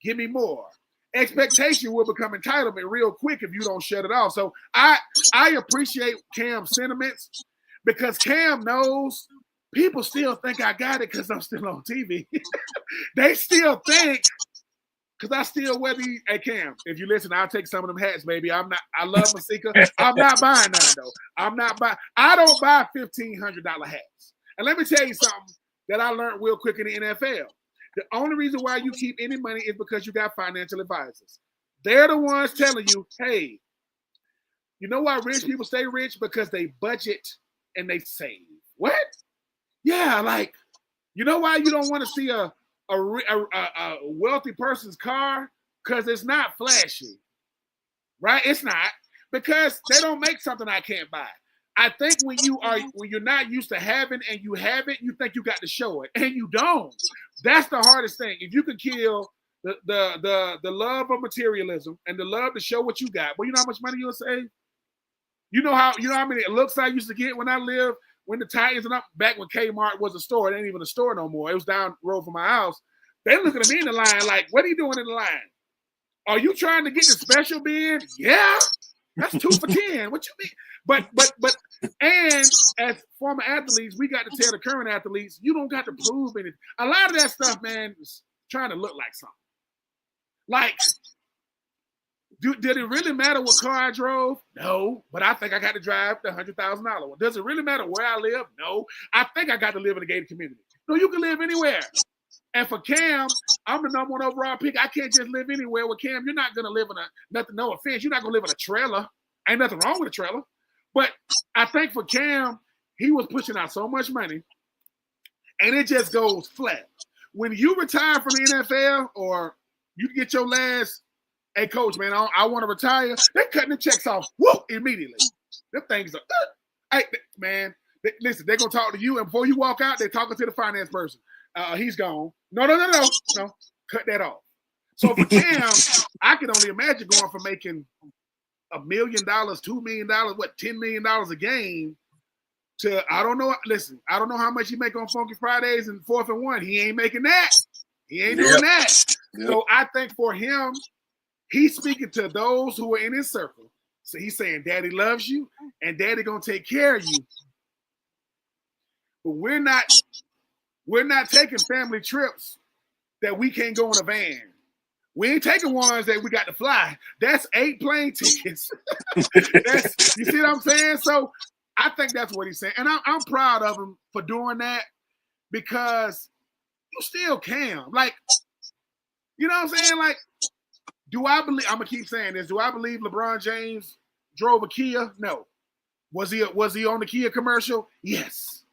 Give me more. Expectation will become entitlement real quick if you don't shut it off. So I appreciate Cam's sentiments, because Cam knows people still think I got it because I'm still on TV. They still think, because I still wear the, hey, Cam, if you listen, I'll take some of them hats, baby. I love Masika. I'm not buying none, though. I don't buy $1,500 hats. And let me tell you something that I learned real quick in the NFL. The only reason why you keep any money is because you got financial advisors. They're the ones telling you, hey, you know why rich people stay rich? Because they budget and they save. What? Yeah, like, you know why you don't want to see a wealthy person's car? Because it's not flashy, right? It's not, because they don't make something I can't buy. I think when you're not used to having and you have it, you think you got to show it, and you don't. That's the hardest thing. If you can kill the love of materialism and the love to show what you got, well, you know how much money you'll save. You know how many looks I used to get when the Titans and up back when Kmart was a store. It ain't even a store no more. It was down the road from my house. They looking at me in the line like, "What are you doing in the line? Are you trying to get the special bin?" Yeah, that's 2 for $10. What you mean? But and as former athletes, we got to tell the current athletes, you don't got to prove anything. A lot of that stuff, man, is trying to look like something. Like, did it really matter what car I drove? No, but I think I got to drive the $100,000 one. Does it really matter where I live? No, I think I got to live in a gated community. No, you can live anywhere. And for Cam, I'm the number 1 overall pick. I can't just live anywhere with Cam. You're not going to live in no offense, you're not going to live in a trailer. Ain't nothing wrong with a trailer. But I think for Cam, he was pushing out so much money, and it just goes flat. When you retire from the NFL or you get your last, hey, coach, man, I want to retire, they're cutting the checks off immediately. Them things are, hey, man, listen, they're going to talk to you, and before you walk out, they're talking to the finance person. He's gone. No. Cut that off. So for Cam, I can only imagine going from making $1 million, $2 million, $10 million a game to, I don't know. Listen, I don't know how much he make on Funky Fridays and 4th and 1. He ain't making that. He ain't doing that. Yep. So I think for him, he's speaking to those who are in his circle. So he's saying, Daddy loves you and Daddy gonna take care of you. But we're not taking family trips that we can't go in a van. We ain't taking ones that we got to fly. That's 8 plane tickets. You see what I'm saying? So I think that's what he's saying. And I'm proud of him for doing that, because you still Cam. Like, you know what I'm saying? Like, do I believe, I'm going to keep saying this, do I believe LeBron James drove a Kia? No. Was he on the Kia commercial? Yes.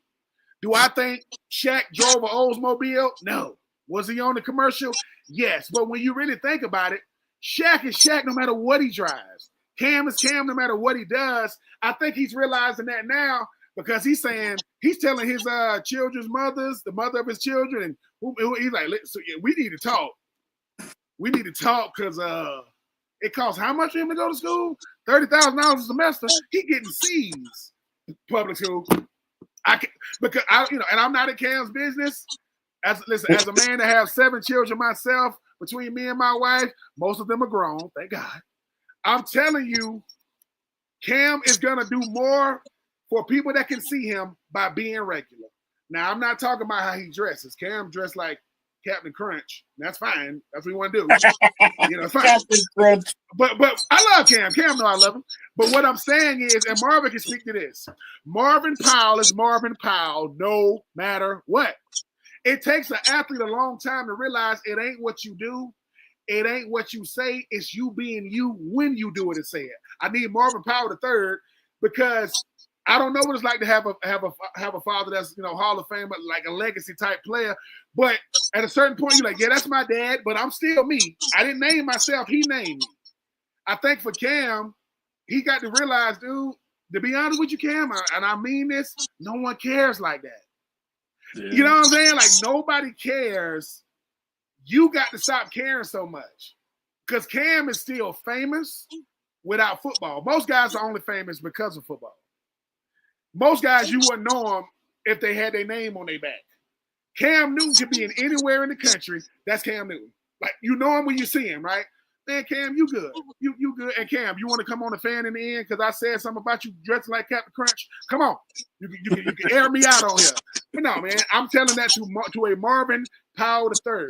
Do I think Shaq drove an Oldsmobile? No. Was he on the commercial? Yes. But when you really think about it, Shaq is Shaq no matter what he drives. Cam is Cam no matter what he does. I think he's realizing that now, because he's telling his children's mothers, the mother of his children, and he's like, so yeah, we need to talk. We need to talk, because it costs how much for him to go to school? $30,000 a semester. He getting C's public school. And I'm not in Cam's business. As a man that has 7 children myself, between me and my wife, most of them are grown, thank God. I'm telling you, Cam is gonna do more for people that can see him by being regular. Now, I'm not talking about how he dresses. Cam dressed like Captain Crunch. That's fine. That's what we want to do. It's fine. Captain Crunch. But I love Cam. Cam know I love him. But what I'm saying is, and Marvin can speak to this, Marvin Powell is Marvin Powell no matter what. It takes an athlete a long time to realize it ain't what you do, it ain't what you say, it's you being you when you do it and say it. I need Marvin Powell III, because I don't know what it's like to have a father that's Hall of Fame, like a legacy type player. But at a certain point, you're like, yeah, that's my dad, but I'm still me. I didn't name myself; he named me. I think for Cam, he got to realize, dude. To be honest with you, Cam, and I mean this, no one cares like that. Yeah. You know what I'm saying? Like, nobody cares. You got to stop caring so much, because Cam is still famous without football. Most guys are only famous because of football. Most guys, you wouldn't know them if they had their name on their back. Cam Newton could be in anywhere in the country. That's Cam Newton. Like, you know him when you see him, right? Man, Cam, you good. You good. And Cam, you want to come on the fan in the end because I said something about you dressing like Captain Crunch? Come on. You can air me out on here. But no, man, I'm telling that to a Marvin Powell III.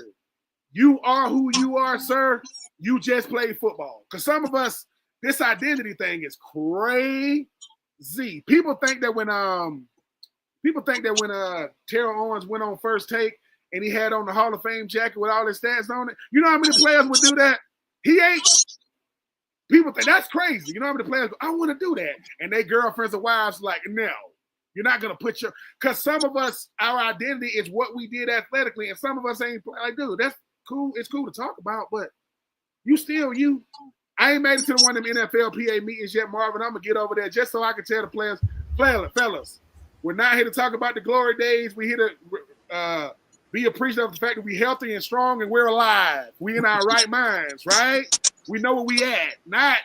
You are who you are, sir. You just played football. Because some of us, this identity thing is crazy. People think that when Terrell Owens went on First Take and he had on the Hall of Fame jacket with all his stats on it, you know how many players would do that? He ain't. People think that's crazy. You know how many players go, I want to do that. And their girlfriends or wives like, no. You're not gonna put because some of us, our identity is what we did athletically, and some of us ain't like, dude, that's cool. It's cool to talk about, but you still you. I ain't made it to one of them NFLPA meetings yet, Marvin. I'm gonna get over there just so I can tell the players, fellas, we're not here to talk about the glory days. We're here to be appreciative of the fact that we're healthy and strong and we're alive. We in our right minds, right? We know where we at. Not,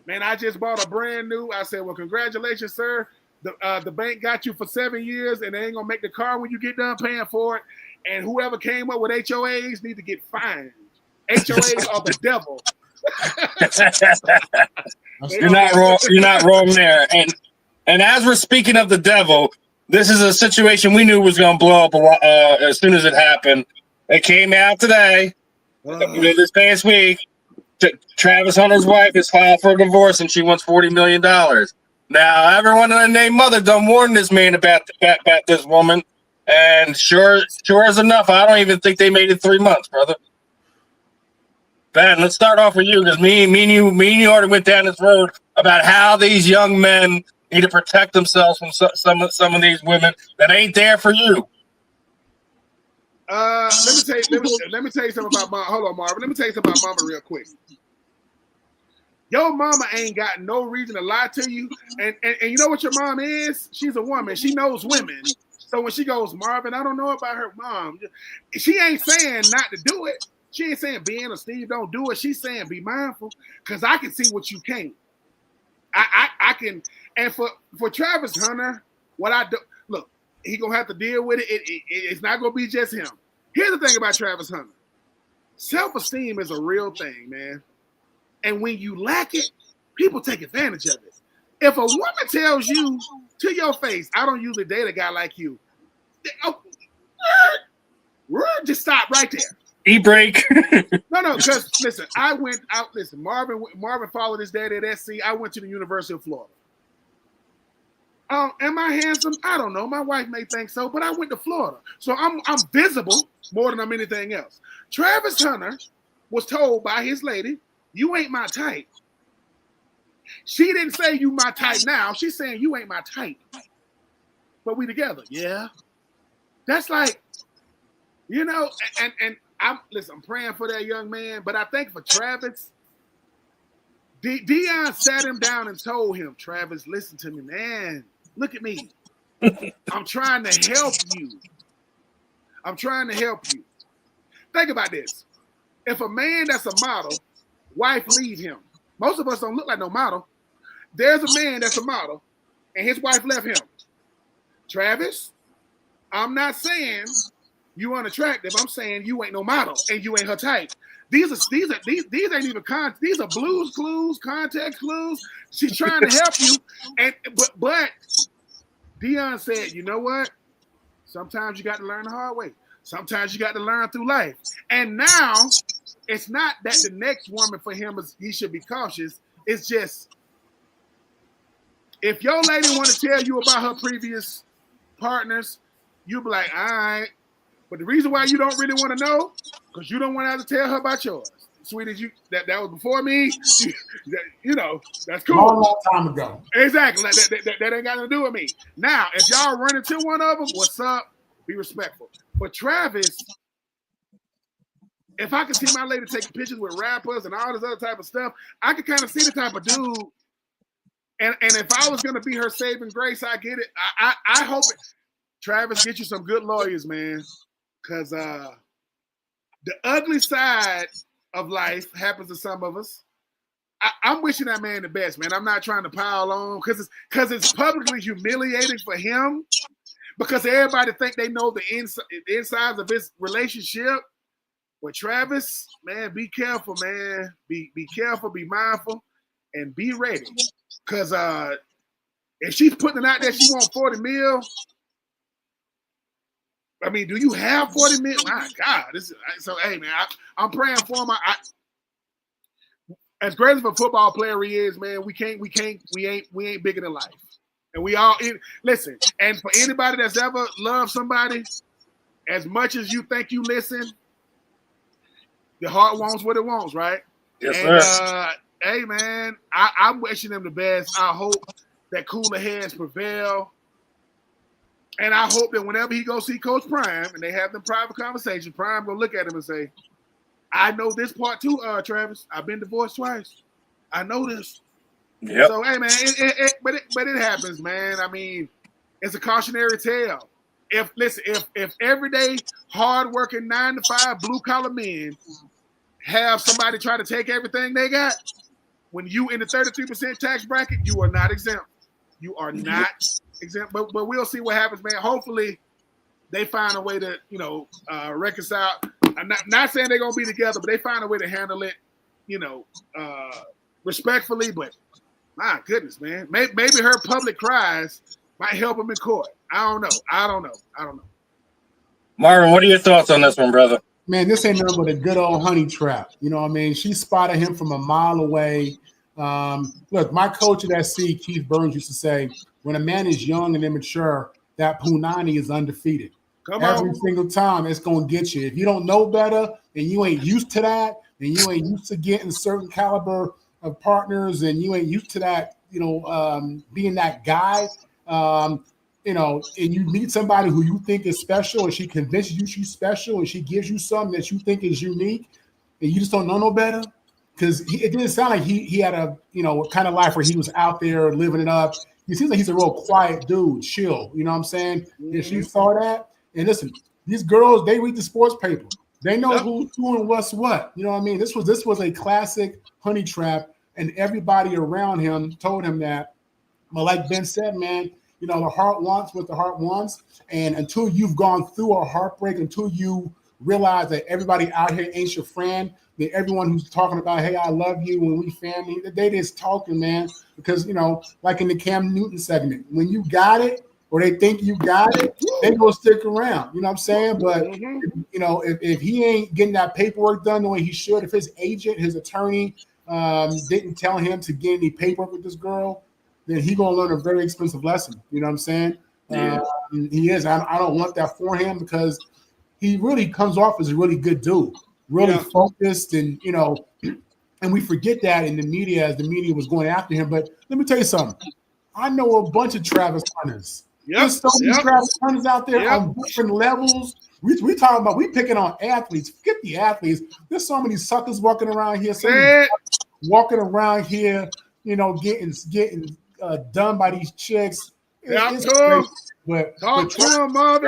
man, I just bought a brand new. I said, well, congratulations, sir. The bank got you for 7 years, and they ain't gonna make the car when you get done paying for it. And whoever came up with HOAs need to get fined. HOAs are the devil.
You're not wrong. You're not wrong there. And as we're speaking of the devil, this is a situation we knew was going to blow up as soon as it happened. It came out today, this past week. Travis Hunter's wife has filed for a divorce, and she wants $40 million. Now, everyone and their mother done warned this man about this woman, and sure as enough, I don't even think they made it 3 months, brother. Ben, let's start off with you because me and you already went down this road about how these young men need to protect themselves from some of these women that ain't there for you.
Let me tell you something about Mama. Hold on, Marvin. Let me tell you something about Mama real quick. Your mama ain't got no reason to lie to you, and you know what your mom is? She's a woman. She knows women. So when she goes, Marvin, I don't know about her mom. She ain't saying not to do it. She ain't saying Ben or Steve don't do it. She's saying be mindful because I can see what you can't. I can. And for Travis Hunter, what I do, look, he gonna have to deal with it. It's not gonna be just him. Here's the thing about Travis Hunter: self-esteem is a real thing, man. And when you lack it, people take advantage of it. If a woman tells you to your face, "I don't usually date a guy like you," just stop right there.
E-break.
No, because listen, I went out. Listen, Marvin followed his daddy at SC. I went to the University of Florida. Am I handsome? I don't know. My wife may think so, but I went to Florida, so I'm visible more than I'm anything else. Travis Hunter was told by his lady, "You ain't my type." She didn't say you my type now. She's saying you ain't my type, but we together. Yeah, that's like, and I'm praying for that young man, but I think for Travis, Dion sat him down and told him, Travis, listen to me, man. Look at me. I'm trying to help you. Think about this. If a man that's a model, wife leave him. Most of us don't look like no model. There's a man that's a model, and his wife left him. Travis, I'm not saying you unattractive. I'm saying you ain't no model and you ain't her type. These ain't even these are blues clues, context clues. She's trying to help you, but Dion said, you know what? Sometimes you got to learn the hard way. Sometimes you got to learn through life. And now it's not that the next woman for him he should be cautious. It's just if your lady want to tell you about her previous partners, you'll be like, all right. But the reason why you don't really want to know, because you don't want to have to tell her about yours. Sweetie, that was before me. That's cool.
Long time ago.
Exactly. That ain't got nothing to do with me. Now, if y'all run into one of them, what's up? Be respectful. But Travis, if I could see my lady taking pictures with rappers and all this other type of stuff, I could kind of see the type of dude. And if I was going to be her saving grace, I get it. I hope it. Travis, get you some good lawyers, man. Because the ugly side of life happens to some of us. I'm wishing that man the best, man. I'm not trying to pile on because it's publicly humiliating for him because everybody think they know the insides of his relationship. But Travis, man, be careful, man. Be careful, be mindful, and be ready. Because if she's putting it out there, she wants 40 mil. I mean, do you have 40 mil? My God, so hey, man, I'm praying for him. As great as a football player he is, man, we ain't bigger than life, and we all listen. And for anybody that's ever loved somebody, as much as you think you listen, the heart wants what it wants, right?
Yes,
and,
sir.
Hey, man, I'm wishing them the best. I hope that cooler heads prevail. And I hope that whenever he goes see Coach Prime and they have them private conversation, Prime will look at him and say, I know this part too, Travis. I've been divorced twice. I know this.
Yep.
So, hey, man, but it happens, man. I mean, it's a cautionary tale. If everyday hardworking 9 to 5 blue collar men have somebody try to take everything they got, when you in the 33% tax bracket, you are not exempt. You are not exempt. But we'll see what happens, man. Hopefully, they find a way to reconcile. I'm not saying they're gonna be together, but they find a way to handle it, respectfully. But my goodness, man, maybe her public cries might help him in court. I don't know.
Marvin, what are your thoughts on this one, brother?
Man, this ain't nothing but a good old honey trap. You know what I mean? She spotted him from a mile away. Look, my coach at SC, Keith Burns, used to say, when a man is young and immature, that punani is undefeated. Every single time it's going to get you. If you don't know better and you ain't used to that, and you ain't used to getting certain caliber of partners, and you ain't used to that, being that guy, and you meet somebody who you think is special, and she convinces you she's special, and she gives you something that you think is unique, and you just don't know no better. Because it didn't sound like he had a kind of life where he was out there living it up. He seems like he's a real quiet dude, chill. You know what I'm saying? Mm-hmm. And she saw that. And listen, these girls, they read the sports paper. They know who's who and what's what. You know what I mean? This was a classic honey trap, and everybody around him told him that. But like Ben said, man, the heart wants what the heart wants. And until you've gone through a heartbreak, until you realize that everybody out here ain't your friend, that everyone who's talking about, hey, I love you and we family, they just talking, man. Because, like in the Cam Newton segment, when you got it or they think you got it, they go stick around. You know what I'm saying? But, if he ain't getting that paperwork done the way he should, if his agent, his attorney didn't tell him to get any paperwork with this girl, then he going to learn a very expensive lesson. You know what I'm saying? Yeah. He is. I don't want that for him because he really comes off as a really good dude, really focused, and and we forget that in the media as the media was going after him. But let me tell you something. I know a bunch of Travis Hunters. There's so many Travis Hunters out there on different levels. We talking about, we picking on athletes, 50 athletes. There's so many suckers walking around here, getting done by these chicks. It's crazy. But Travis out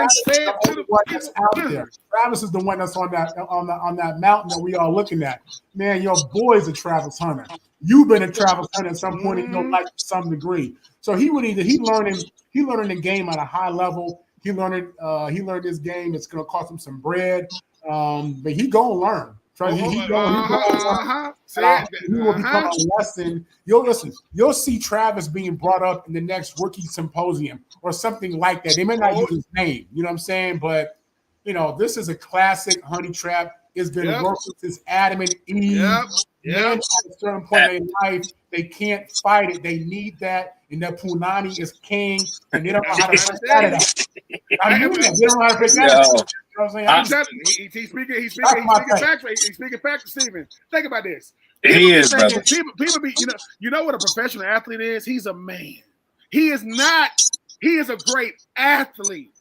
there. Travis is the one that's on that mountain that we are looking at. Man, your boy's a Travis Hunter. You've been a Travis Hunter at some point in your life to some degree. So he learning the game at a high level. He learned this game. It's gonna cost him some bread. But he gonna learn. He will become a lesson. You'll see Travis being brought up in the next rookie symposium or something like that. They may not use his name, you know what I'm saying? But this is a classic honey trap. It's been worked since Adam and Eve. Men at a certain point in their life, they can't fight it. They need that, and that punani is king, and they don't know how to break that out. They don't know how to break that out. You know what I'm saying?
He's speaking facts to Steven. Think about this. People be, you know what a professional athlete is? He's a man. He is not. He is a great athlete.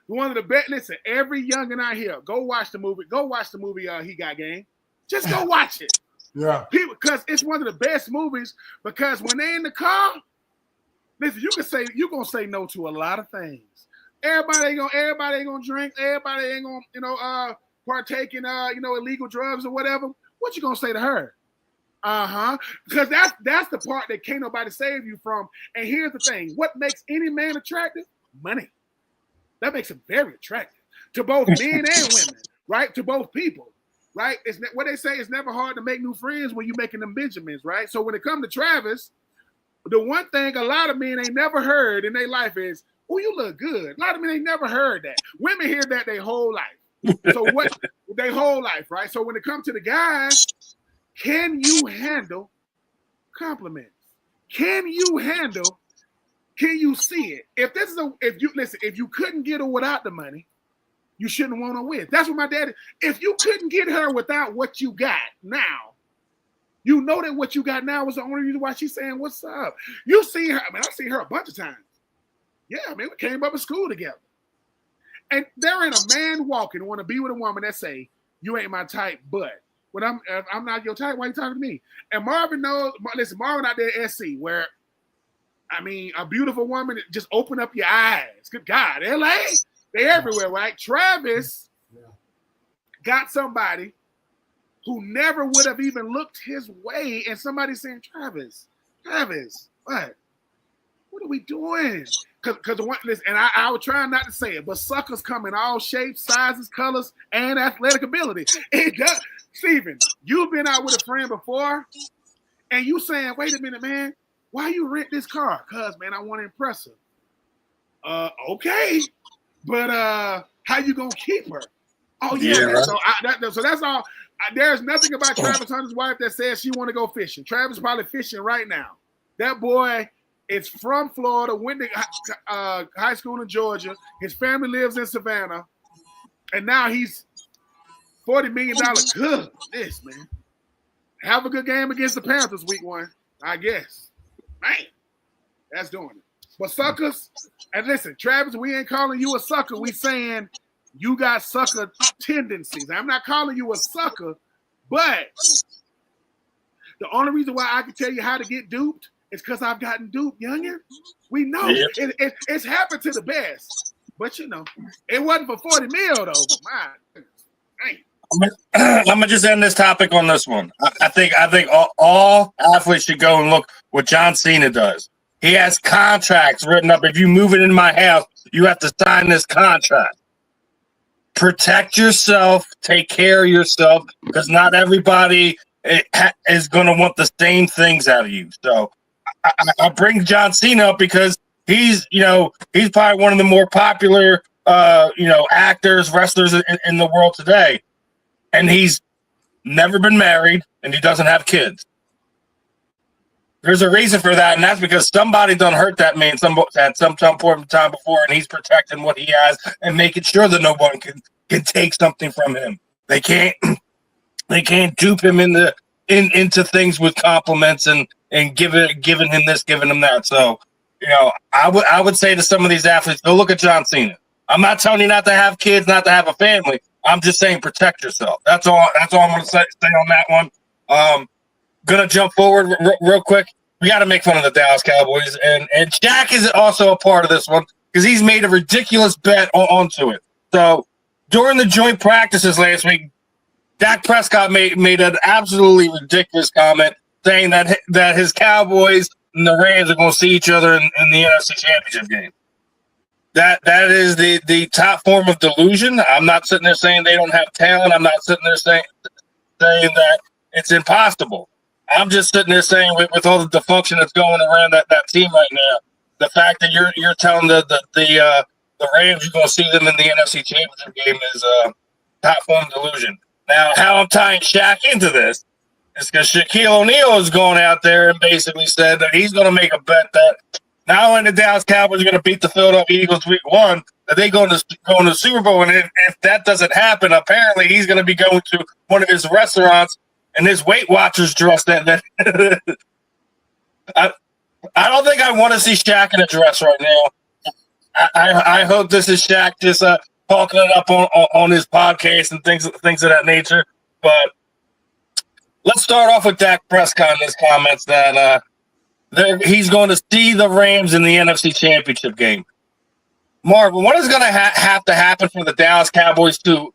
One of the best. Listen, every youngin out here, go watch the movie. Go watch the movie. He Got Game. Just go watch it.
Yeah.
People, because it's one of the best movies. Because when they're in the car, listen, you're gonna say no to a lot of things. Everybody ain't gonna drink. Everybody ain't gonna, partake in, illegal drugs or whatever. What you gonna say to her? Because that's the part that can't nobody save you from. And here's the thing: what makes any man attractive? Money. That makes him very attractive to both men and women, right? To both people, right? It's what they say. It's never hard to make new friends when you're making them Benjamins, right? So when it comes to Travis, the one thing a lot of men ain't never heard in their life is, "Oh, you look good." A lot of men ain't never heard that. Women hear that their whole life. So what? Their whole life, right? So when it comes to the guys, can you handle compliments? Can you see it? If you couldn't get her without the money, you shouldn't want her with. That's what my daddy. If you couldn't get her without what you got now, you know that what you got now was the only reason why she's saying what's up. You see her. I mean, I've seen her a bunch of times. Yeah, I mean, we came up in school together. And there ain't a man walking want to be with a woman that say, you ain't my type, but when I'm not your type, why you talking to me? And Marvin knows, listen, Marvin out there at SC, where, I mean, a beautiful woman, just open up your eyes. Good God, LA, they everywhere, right? Travis got somebody who never would have even looked his way, and somebody saying, Travis, what are we doing? Because listen, and I was trying not to say it, but suckers come in all shapes, sizes, colors, and athletic ability. It does. Steven, you've been out with a friend before, and you saying, wait a minute, man, why you rent this car? Because, man, I want to impress her. Okay. But how you going to keep her? Oh, yeah. Man. So that's all. There's nothing about Travis Hunter's wife that says she want to go fishing. Travis is probably fishing right now. That boy is from Florida, went to high school in Georgia. His family lives in Savannah. And now he's $40 million. Goodness, man. Have a good game against the Panthers week 1, I guess. Man, that's doing it. But suckers, and listen, Travis, we ain't calling you a sucker. We saying you got sucker tendencies. I'm not calling you a sucker, but the only reason why I can tell you how to get duped is because I've gotten duped, youngin. We know it's happened to the best, but you know, it wasn't for 40 mil though. My goodness. Dang.
I'm gonna just end this topic on this one. I think all athletes should go and look what John Cena does. He has contracts written up. If you move it in my house, you have to sign this contract. Protect yourself. Take care of yourself, because not everybody is going to want the same things out of you. So I bring John Cena up because he's probably one of the more popular actors, wrestlers in the world today. And he's never been married, and he doesn't have kids. There's a reason for that, and that's because somebody done hurt that man at some point in time before, and he's protecting what he has and making sure that no one can take something from him. They can't dupe him into things with compliments and giving him this, giving him that. So, I would say to some of these athletes, go look at John Cena. I'm not telling you not to have kids, not to have a family. I'm just saying protect yourself. That's all I'm going to say on that one. Gonna jump forward real quick. We got to make fun of the Dallas Cowboys, and Shaq is also a part of this one because he's made a ridiculous bet onto it. So during the joint practices last week, Dak Prescott made an absolutely ridiculous comment saying that his Cowboys and the Rams are going to see each other in the NFC Championship game. That is the top form of delusion. I'm not sitting there saying they don't have talent. I'm not sitting there saying that it's impossible. I'm just sitting there saying with all the dysfunction that's going around that team right now, the fact that you're telling the Rams you're going to see them in the NFC Championship game is top form delusion. Now, how I'm tying Shaq into this is because Shaquille O'Neal has gone out there and basically said that he's going to make a bet that not only the Dallas Cowboys are going to beat the Philadelphia Eagles week 1, that they go to the Super Bowl. And if that doesn't happen, apparently he's going to be going to one of his restaurants and his Weight Watchers dress that I don't think I want to see Shaq in a dress right now. I hope this is Shaq just talking it up on his podcast and things of that nature. But let's start off with Dak Prescott in his comments that he's going to see the Rams in the NFC Championship game. Marvin, what is going to have to happen for the Dallas Cowboys to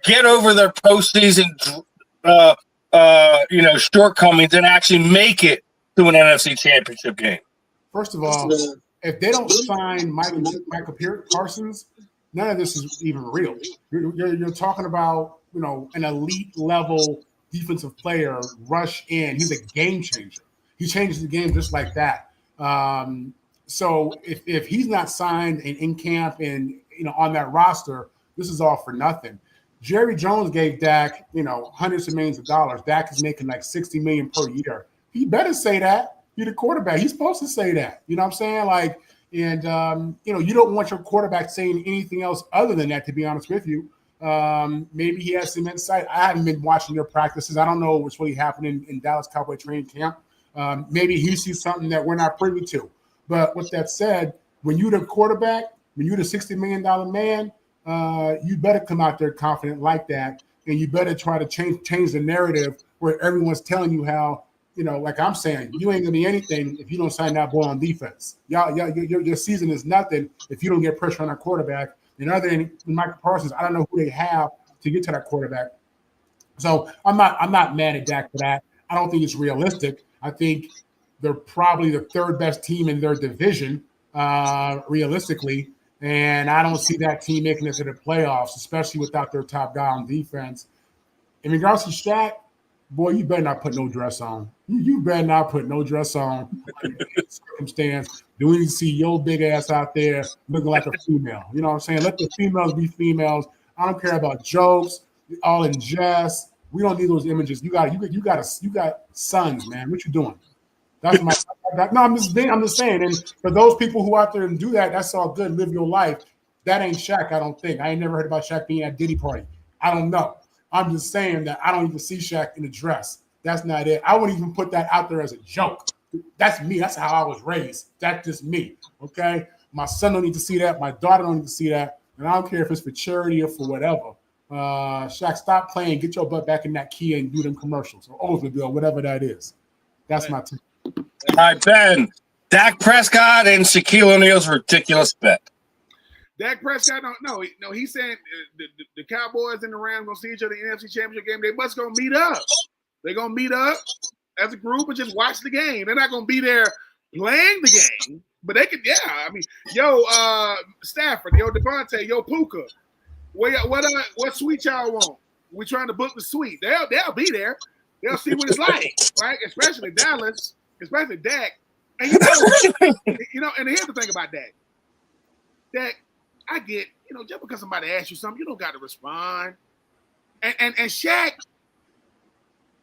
get over their postseason shortcomings and actually make it to an NFC Championship game?
First of all, if they don't sign Michael Parsons, none of this is even real. You're talking about an elite level defensive player rush in. He's a game changer. He changes the game just like that. So if he's not signed and in camp and on that roster, this is all for nothing. Jerry Jones gave Dak, hundreds of millions of dollars. Dak is making like $60 million per year. He better say that. You're the quarterback. He's supposed to say that. You know what I'm saying? Like, and you don't want your quarterback saying anything else other than that, to be honest with you. Maybe he has some insight. I haven't been watching their practices. I don't know what's really happening in Dallas Cowboy training camp. Maybe he sees something that we're not privy to. But with that said, when you're the quarterback, When you're the $60 million man, you better come out there confident like that, and you better try to change the narrative where everyone's telling you how, like I'm saying, you ain't gonna be anything if you don't sign that boy on defense. Your season is nothing if you don't get pressure on that quarterback. And other than Michael Parsons, I don't know who they have to get to that quarterback. So I'm not mad at Dak for that. I don't think it's realistic. I think they're probably the third best team in their division, realistically. And I don't see that team making it to the playoffs, especially without their top guy on defense. In regards to Shaq, boy, you better not put no dress on. You better not put no dress on under any circumstance. Do we see your big ass out there looking like a female? You know what I'm saying? Let the females be females. I don't care about jokes, all in jest. We don't need those images. You got sons, man. What you doing? That's my. No, I'm just saying. And for those people who out there and do that, that's all good. Live your life. That ain't Shaq. I don't think. I ain't never heard about Shaq being at Diddy party. I don't know. I'm just saying that I don't even see Shaq in a dress. That's not it. I wouldn't even put that out there as a joke. That's me. That's how I was raised. That's just me. Okay. My son don't need to see that. My daughter don't need to see that. And I don't care if it's for charity or for whatever. Shaq, stop playing. Get your butt back in that Kia and do them commercials or Oldsmobile, whatever that is. That's my team.
All right, Ben. Dak Prescott and Shaquille O'Neal's ridiculous bet.
Dak Prescott don't know. No, he's saying the Cowboys and the Rams gonna see each other in the NFC Championship game. They must gonna meet up. They're gonna meet up as a group and just watch the game. They're not gonna be there playing the game, but they could. Yeah, I mean, Stafford, Devontae, Puka. What suite y'all want? We trying to book the suite. They'll be there. They'll see what it's like, right? Especially Dallas, especially Dak. And and here's the thing about Dak. Dak, I get, just because somebody asks you something, you don't got to respond. And Shaq,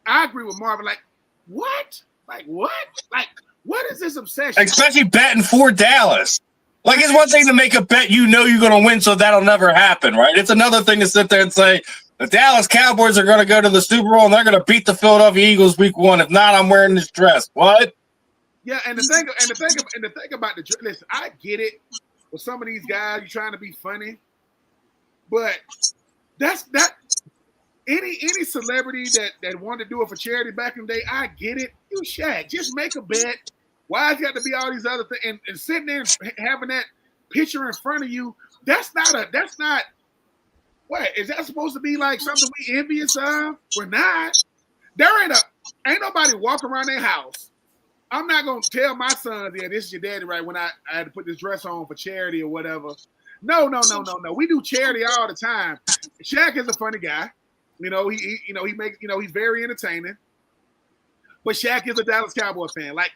I agree with Marvin. Like, what? Like, what? Like, what is this obsession?
Especially betting for Dallas. Like, it's one thing to make a bet you're going to win, so that'll never happen, right? It's another thing to sit there and say, the Dallas Cowboys are going to go to the Super Bowl and they're going to beat the Philadelphia Eagles week 1. If not, I'm wearing this dress. What?
Yeah, and the thing about the listen, I get it. With some of these guys, you're trying to be funny, but that's any celebrity that wanted to do it for charity back in the day, I get it. You Shaq, just make a bet. Why it got to be all these other things and sitting there and having that picture in front of you? That's not what is that supposed to be like something we envious of? We're not. There ain't nobody walking around their house. I'm not gonna tell my sons, yeah, this is your daddy, right? When I had to put this dress on for charity or whatever. No. We do charity all the time. Shaq is a funny guy. He makes, he's very entertaining. But Shaq is a Dallas Cowboys fan, like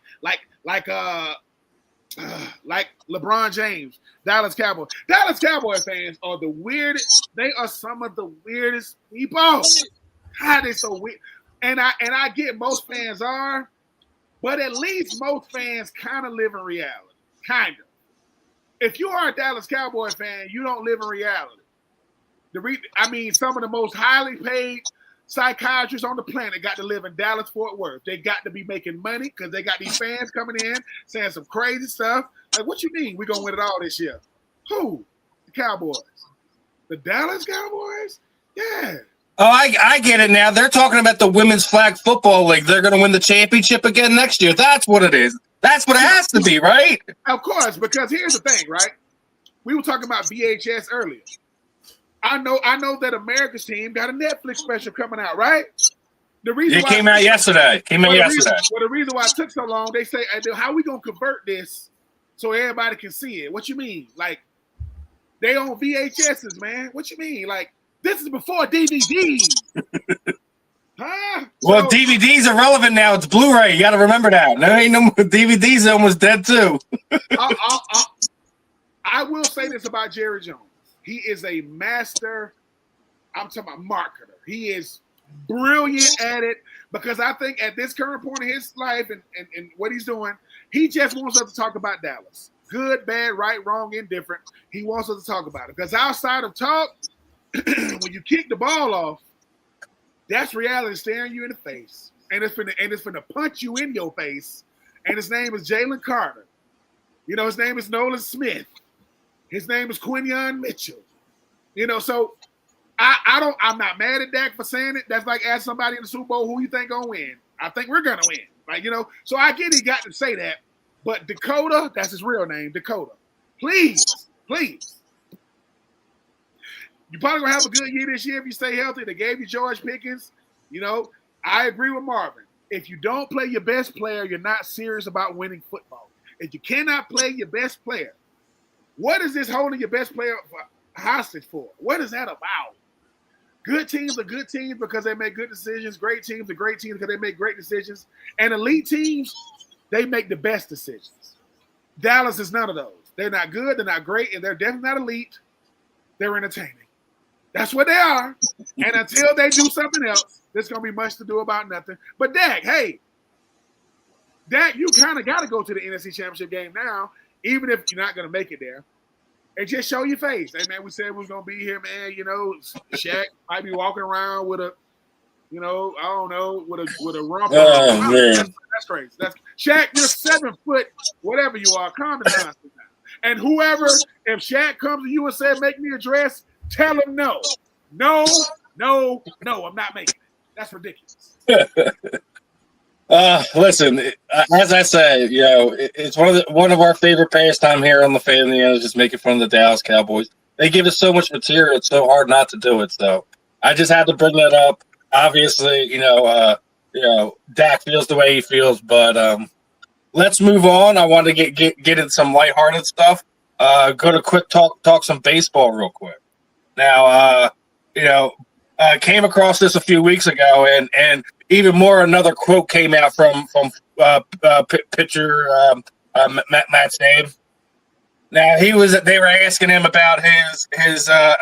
LeBron James, Dallas Cowboys. Dallas Cowboys fans are the weirdest. They are some of the weirdest people. God, they're so weird. And I get most fans are. But at least most fans kind of live in reality. Kind of. If you are a Dallas Cowboys fan, you don't live in reality. Some of the most highly paid psychiatrists on the planet got to live in Dallas, Fort Worth. They got to be making money because they got these fans coming in saying some crazy stuff. Like, what you mean we're going to win it all this year? Who? The Cowboys. The Dallas Cowboys? Yeah.
Oh, I get it now. They're talking about the Women's Flag Football League. They're going to win the championship again next year. That's what it is. That's what it has to be, right?
Of course, because here's the thing, right? We were talking about VHS earlier. I know that America's team got a Netflix special coming out, right? The reason why
came out yesterday.
The reason why it took so long, they say, how we going to convert this so everybody can see it? What you mean? Like, they on VHSs, man. What you mean? Like, this is before DVDs. Huh?
Well, DVDs are relevant now. It's Blu-ray. You got to remember that. There ain't no more DVDs. Almost dead too.
I will say this about Jerry Jones. He is a master. I'm talking about marketer. He is brilliant at it because I think at this current point in his life and what he's doing, he just wants us to talk about Dallas. Good, bad, right, wrong, indifferent. He wants us to talk about it because outside of talk, when you kick the ball off, that's reality staring you in the face, and it's finna punch you in your face. And his name is Jalen Carter. His name is Nolan Smith. His name is Quinyon Mitchell. So I'm not mad at Dak for saying it. That's like asking somebody in the Super Bowl who you think gonna win. I think we're gonna win. So I get he got to say that. But Dakota, that's his real name, Dakota. Please. You're probably gonna have a good year this year if you stay healthy. They gave you George Pickens. I agree with Marvin. If you don't play your best player, you're not serious about winning football. If you cannot play your best player, what is this holding your best player hostage for? What is that about? Good teams are good teams because they make good decisions. Great teams are great teams because they make great decisions. And elite teams, they make the best decisions. Dallas is none of those. They're not good. They're not great. And they're definitely not elite. They're entertaining. That's what they are. And until they do something else, there's going to be much to do about nothing. But Dak, you kind of got to go to the NFC Championship game now, even if you're not going to make it there. And just show your face. Hey, man, we said we was going to be here, man. Shaq might be walking around with a, I don't know, with a rump.
Oh, man.
That's crazy. Shaq, you're 7 foot, whatever you are. Calm the nonsense down. And if Shaq comes to you and says, make me a dress, tell him no. No, I'm not making it. That's ridiculous.
Listen, as I said, it's one of our favorite pastime here on the family, just making fun of the Dallas Cowboys. They give us so much material; it's so hard not to do it. So I just had to bring that up. Obviously, Dak feels the way he feels, but let's move on. I want to get into some lighthearted stuff. Go to quick talk some baseball real quick. Now, came across this a few weeks ago, and even more, another quote came out from pitcher Matt Stave. Now they were asking him about his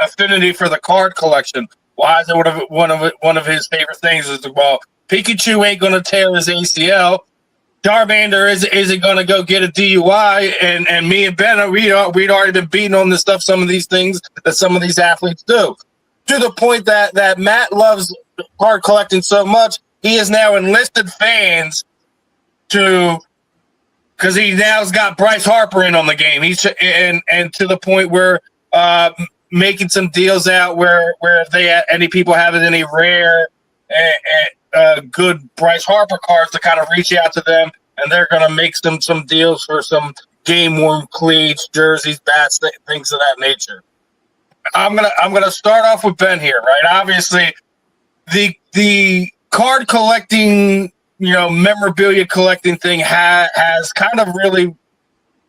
affinity for the card collection. Why is it one of his favorite things? Is Pikachu ain't gonna tear his ACL. Charmander isn't gonna go get a DUI, and me and Ben we'd already been beating on this stuff. Some of these things that some of these athletes do, to the point that Matt loves card collecting so much. He has now enlisted fans because he now's got Bryce Harper in on the game. He's and to the point where making some deals out where if any people have any rare and good Bryce Harper cards to kind of reach out to them, and they're going to make some deals for some game worn cleats, jerseys, bats, things of that nature. I'm gonna start off with Ben here, right? Obviously, the card collecting, memorabilia collecting thing has kind of really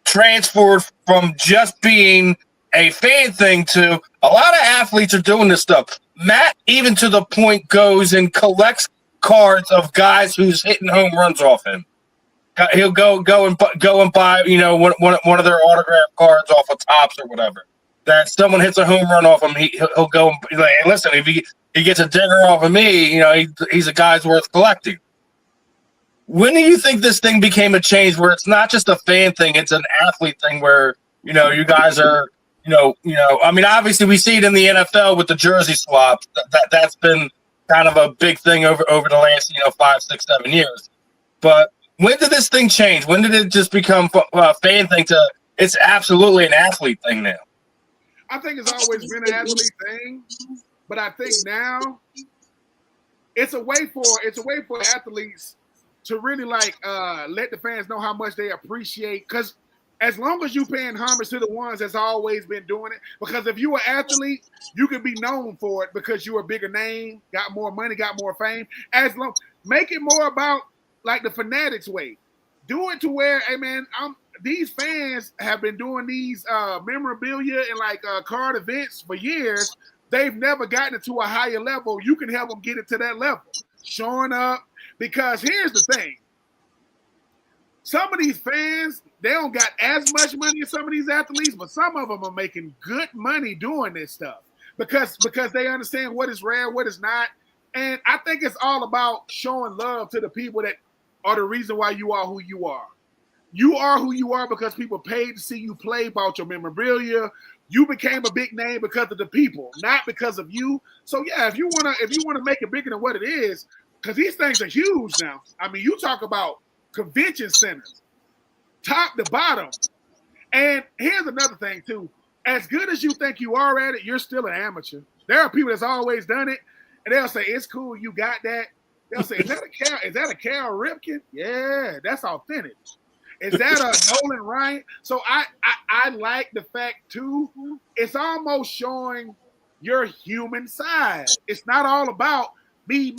transferred from just being a fan thing to a lot of athletes are doing this stuff. Matt, even to the point, goes and collects cards of guys who's hitting home runs off him. He'll go and buy, one of their autograph cards off of Topps or whatever. That someone hits a home run off him, he'll go and be like, hey, listen, if he gets a dinger off of me, he's a guy's worth collecting. When do you think this thing became a change where it's not just a fan thing, it's an athlete thing where, you guys are, I mean, obviously we see it in the NFL with the jersey swaps. That's been kind of a big thing over the last, 5, 6, 7 years. But when did this thing change? When did it just become a fan thing to it's absolutely an athlete thing now?
I think it's always been an athlete thing, but I think now it's a way for athletes to really let the fans know how much they appreciate. Because as long as you paying homage to the ones that's always been doing it, because if you're an athlete, you can be known for it because you're a bigger name, got more money, got more fame. Make it more about like the Fanatics way. Do it to where, hey man, these fans have been doing these memorabilia and card events for years. They've never gotten it to a higher level. You can help them get it to that level. Showing up. Because here's the thing. Some of these fans, they don't got as much money as some of these athletes, but some of them are making good money doing this stuff. Because they understand what is rare, what is not. And I think it's all about showing love to the people that are the reason why you are who you are. You are who you are because people paid to see you play, bought your memorabilia. You became a big name because of the people, not because of you. So yeah, if you wanna make it bigger than what it is, because these things are huge now. I mean, you talk about convention centers, top to bottom. And here's another thing too. as good as you think you are at it, you're still an amateur. There are people that's always done it, and they'll say, it's cool, you got that. They'll say, is that a Cal Ripken? Yeah, that's authentic. Is that a Nolan Ryan? So I like the fact, too, it's almost showing your human side. It's not all about me.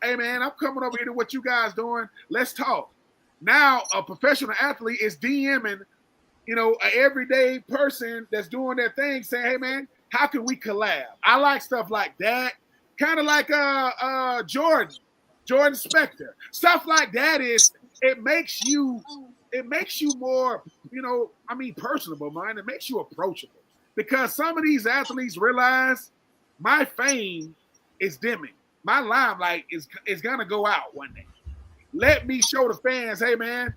Hey, man, I'm coming over here to what you guys doing. Let's talk. Now, a professional athlete is DMing, an everyday person that's doing their thing saying, hey, man, how can we collab? I like stuff like that. Kind of like Jordan Spector. Stuff like that it makes you more, personable, man. It makes you approachable. Because some of these athletes realize my fame is dimming. My limelight is gonna go out one day. Let me show the fans, hey man,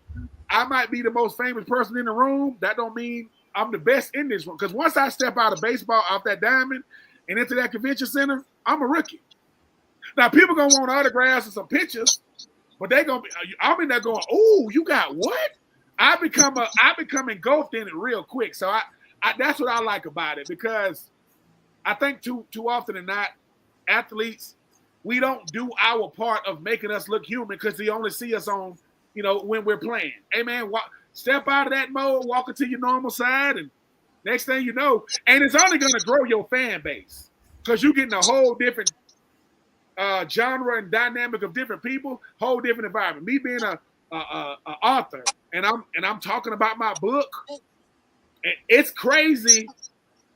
I might be the most famous person in the room. That don't mean I'm the best in this room. Because once I step out of baseball, off that diamond, and into that convention center, I'm a rookie. Now people gonna want autographs and some pictures, but I'm in there going, oh, you got what? I become engulfed in it real quick. So I that's what I like about it, because I think too often than not, athletes, we don't do our part of making us look human because they only see us on, when we're playing. Hey man, step out of that mode, walk into your normal side, and next thing you know, and it's only going to grow your fan base because you're getting a whole different genre and dynamic of different people, whole different environment. Me being a author, and I'm talking about my book. It's crazy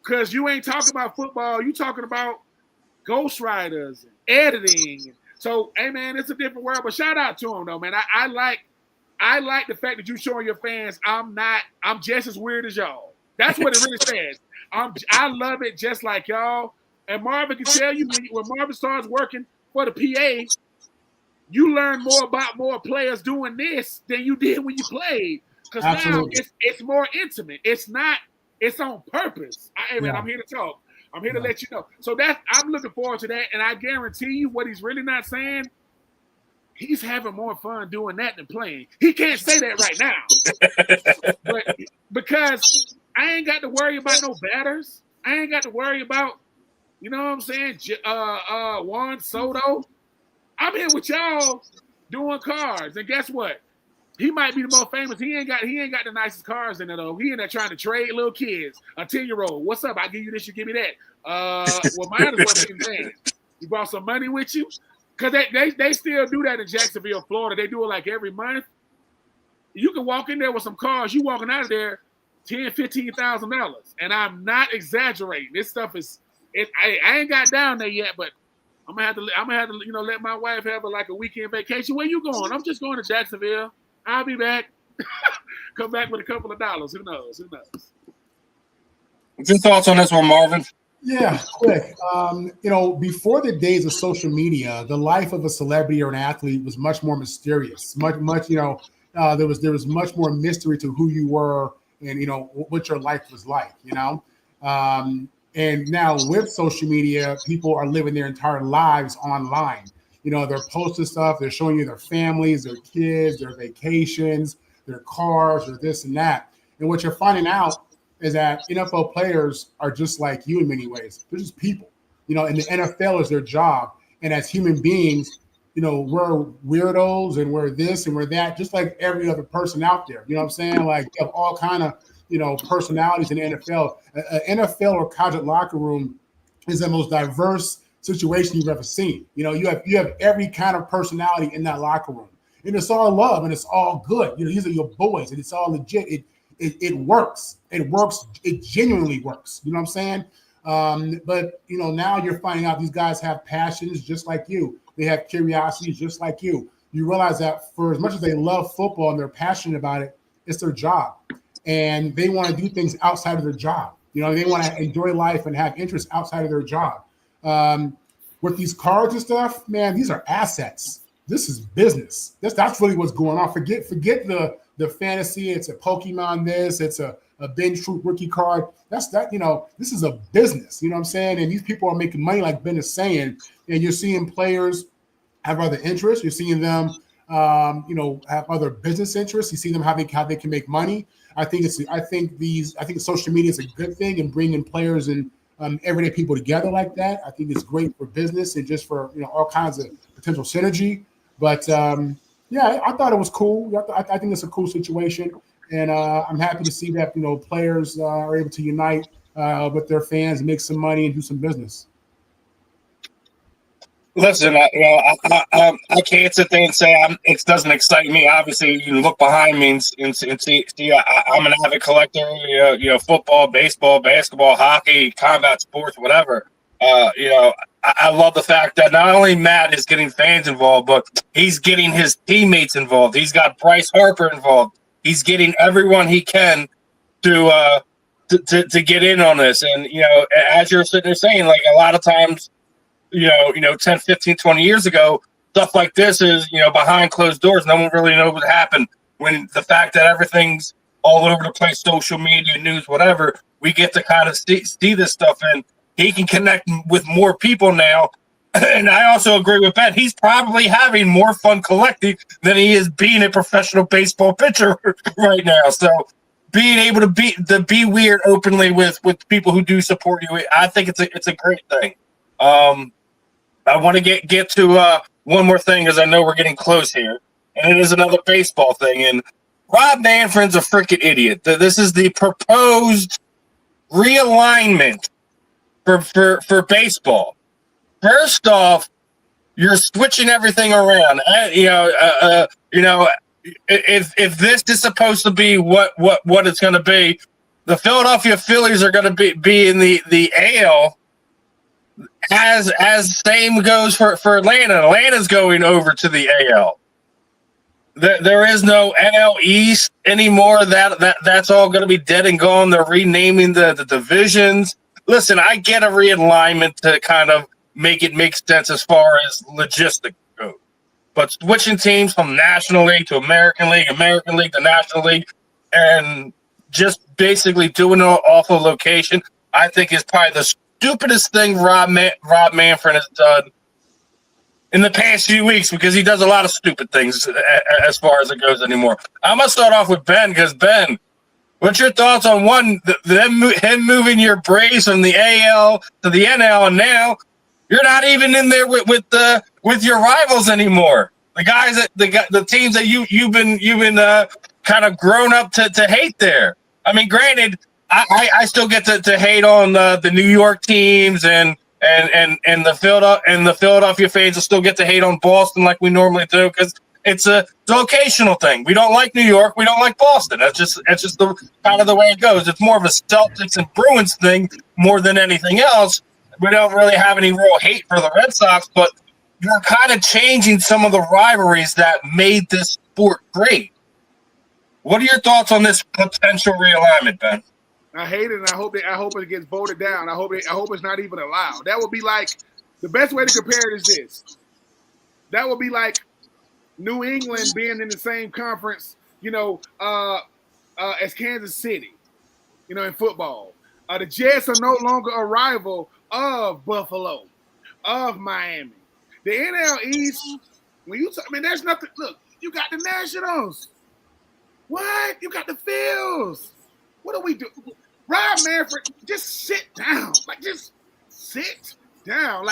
because you ain't talking about football. You talking about ghostwriters and editing. So, hey man, it's a different world. But shout out to him though, man. I like the fact that you showing your fans I'm just as weird as y'all. That's what it really says. I love it just like y'all. And Marvin can tell you when Marvin starts working for the PA, you learn more about more players doing this than you did when you played. Because now it's more intimate. It's on purpose. Hey man, I'm here to talk. I'm here to let you know. So I'm looking forward to that. And I guarantee you what he's really not saying, he's having more fun doing that than playing. He can't say that right now. But because I ain't got to worry about no batters. I ain't got to worry about, you know what I'm saying, Juan Soto. I'm here with y'all doing cars. And guess what? He might be the most famous. He ain't got the nicest cars in it though. He in there trying to trade little kids. A 10-year-old. What's up? I give you this, you give me that. Well, mine is what you're saying. You brought some money with you? Because they still do that in Jacksonville, Florida. They do it like every month. You can walk in there with some cars. You walking out of there $10,000, $15,000. And I'm not exaggerating. This stuff is I ain't got down there yet, but I'm gonna have to let my wife have a weekend vacation. Where you going? I'm just going to Jacksonville. I'll be back. Come back with a couple of dollars. Who knows?
What's your thoughts on this one, Marvin?
Yeah, quick. Before the days of social media, the life of a celebrity or an athlete was much more mysterious. Much, there was much more mystery to who you were and what your life was like. And now with social media, people are living their entire lives online. They're posting stuff. They're showing you their families, their kids, their vacations, their cars, or this and that. And what you're finding out is that NFL players are just like you in many ways. They're just people, and the NFL is their job. And as human beings, we're weirdos and we're this and we're that, just like every other person out there. You know what I'm saying? Like you have all kind of, personalities in the NFL. An NFL or college locker room is the most diverse situation you've ever seen. You have every kind of personality in that locker room, and it's all love and it's all good. These are your boys, and it's all legit. It works. It works. It genuinely works. You know what I'm saying? But now you're finding out these guys have passions just like you. They have curiosities just like you. You realize that for as much as they love football and they're passionate about it, it's their job, and they want to do things outside of their job. They want to enjoy life and have interests outside of their job. With these cards and stuff, man, these are assets. This is business. That's really what's going on. Forget the fantasy. It's a Pokemon this. It's a Ben Troupe rookie card. This is a business. You know what I'm saying? And these people are making money, like Ben is saying. And you're seeing players have other interests. You're seeing them, have other business interests. You see them how they can make money. I think social media is a good thing, and bringing players and everyday people together like that. I think it's great for business and just for all kinds of potential synergy. But yeah, I thought it was cool. I think it's a cool situation, and I'm happy to see that players are able to unite with their fans and make some money and do some business.
Listen, I can't sit there and say it doesn't excite me. Obviously, you can look behind me and see I'm an avid collector. Football, baseball, basketball, hockey, combat sports, whatever. I love the fact that not only Matt is getting fans involved, but he's getting his teammates involved. He's got Bryce Harper involved. He's getting everyone he can to get in on this. And as you're sitting there saying, like a lot of times. 10, 15, 20 years ago, stuff like this is, behind closed doors. No one really knows what happened. When the fact that everything's all over the place, social media, news, whatever, we get to kind of see this stuff, and he can connect with more people now. And I also agree with Ben. He's probably having more fun collecting than he is being a professional baseball pitcher right now. So being able to be weird openly with people who do support you, I think it's a great thing. I want to get to one more thing, because I know we're getting close here, and it is another baseball thing. And Rob Manfred's a freaking idiot. This is the proposed realignment for baseball. First off, you're switching everything around. If this is supposed to be what it's going to be, the Philadelphia Phillies are going to be in the AL. As same goes for Atlanta. Atlanta's going over to the AL. There is no NL East anymore. That's all going to be dead and gone. They're renaming the divisions. Listen, I get a realignment to kind of make it make sense as far as logistics go. But switching teams from National League to American League to National League, and just basically doing it off of location, I think is probably the stupidest thing Rob Manfred has done in the past few weeks, because he does a lot of stupid things as far as it goes anymore. I'm going to start off with Ben, because Ben, what's your thoughts on him moving your Braves from the AL to the NL, and now you're not even in there with your rivals anymore? The guys the teams that you've been kind of grown up to hate there. I mean, granted, I still get to hate on the New York teams and the Philadelphia fans will still get to hate on Boston like we normally do, because it's a locational thing. We don't like New York. We don't like Boston. That's just the kind of the way it goes. It's more of a Celtics and Bruins thing more than anything else. We don't really have any real hate for the Red Sox, but you're kind of changing some of the rivalries that made this sport great. What are your thoughts on this potential realignment, Ben?
I hate it, and I hope it gets voted down. I hope it's not even allowed. That would be like, the best way to compare it is this. That would be like New England being in the same conference, as Kansas City, in football. The Jets are no longer a rival of Buffalo, of Miami. The NL East, there's nothing. Look, you got the Nationals. What? You got the Phils. What do we do? Rob Manfred, just sit down. Just sit down.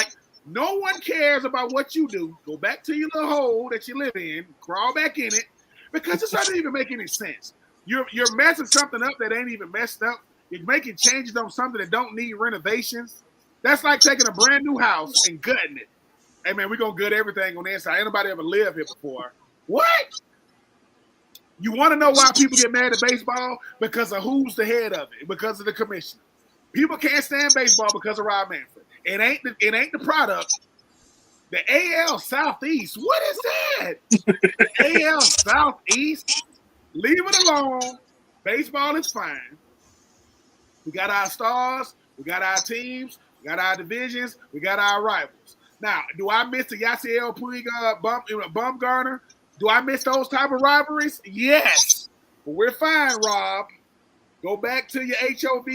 No one cares about what you do. Go back to your little hole that you live in. Crawl back in it, because it doesn't even make any sense. You're messing something up that ain't even messed up. You're making changes on something that don't need renovations. That's like taking a brand new house and gutting it. Hey, man, we're going to gut everything on the inside. Anybody ever lived here before? What? You want to know why people get mad at baseball? Because of who's the head of it, because of the commissioner. People can't stand baseball because of Rob Manfred. It ain't the product. The AL Southeast. What is that? The AL Southeast. Leave it alone. Baseball is fine. We got our stars. We got our teams. We got our divisions. We got our rivals. Now, do I miss the Yasiel Puig Bumgarner? Do I miss those type of rivalries? Yes. But we're fine, Rob. Go back to your HOV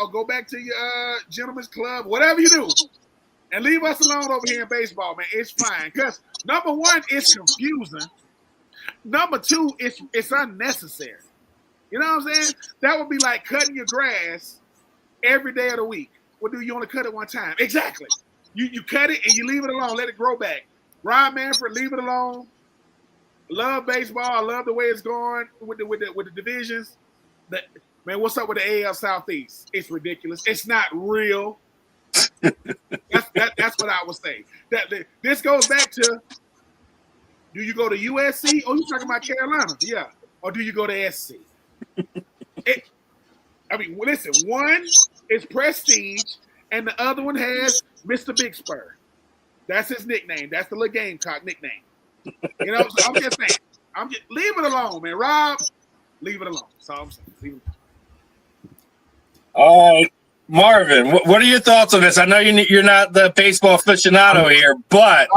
or go back to your gentleman's club, whatever you do, and leave us alone over here in baseball, man. It's fine. Because, number one, it's confusing. Number two, it's unnecessary. You know what I'm saying? That would be like cutting your grass every day of the week. Well, do you only cut it one time? Exactly. You cut it and you leave it alone. Let it grow back. Rob Manfred, leave it alone. Love baseball. I love the way it's going with the divisions. Man, what's up with the AL Southeast? It's ridiculous. It's not real. That's what I would say. This goes back to: do you go to USC? Oh, you talking about Carolina? Yeah. Or do you go to SC? Listen. One is prestige, and the other one has Mr. Big Spur. That's his nickname. That's the little Gamecock nickname. You know, so I'm just saying. Leave it alone, man. Rob, leave it alone. That's all I'm saying. Leave it alone.
All right, Marvin, what are your thoughts on this? I know you're not the baseball aficionado here, but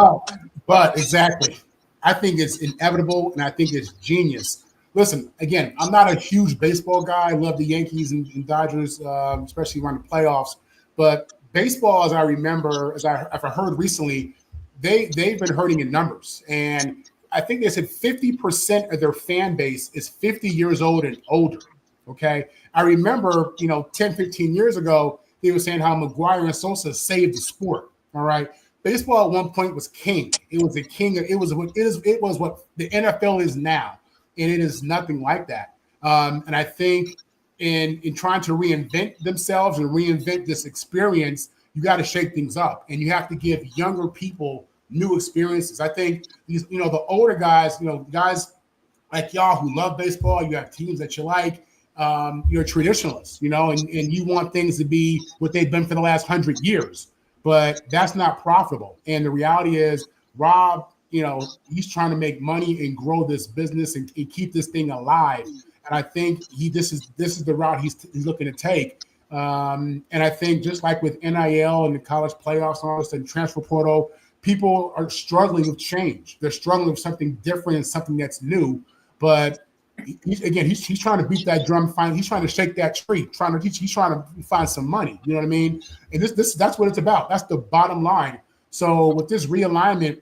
exactly. I think it's inevitable, and I think it's genius. Listen, again, I'm not a huge baseball guy. I love the Yankees and Dodgers, especially around the playoffs. But baseball, as I remember, I've heard recently, they've been hurting in numbers. And I think they said 50% of their fan base is 50 years old and older. Okay. I remember, 10, 15 years ago, they were saying how McGuire and Sosa saved the sport. All right. Baseball at one point was king. It was a king. It was what the NFL is now. And it is nothing like that. And I think in trying to reinvent themselves and reinvent this experience, you got to shake things up, and you have to give younger people new experiences. I think these, the older guys, guys like y'all who love baseball, you have teams that you like, you're traditionalists, and you want things to be what they've been for the last 100 years, but that's not profitable. And the reality is, Rob, he's trying to make money and grow this business and keep this thing alive. And I think this is the route he's looking to take. And I think just like with NIL and the college playoffs and all this and transfer portal, people are struggling with change. They're struggling with something different and something that's new. But he's trying to beat that drum. He's trying to shake that tree. He's trying to find some money. You know what I mean? And that's what it's about. That's the bottom line. So with this realignment,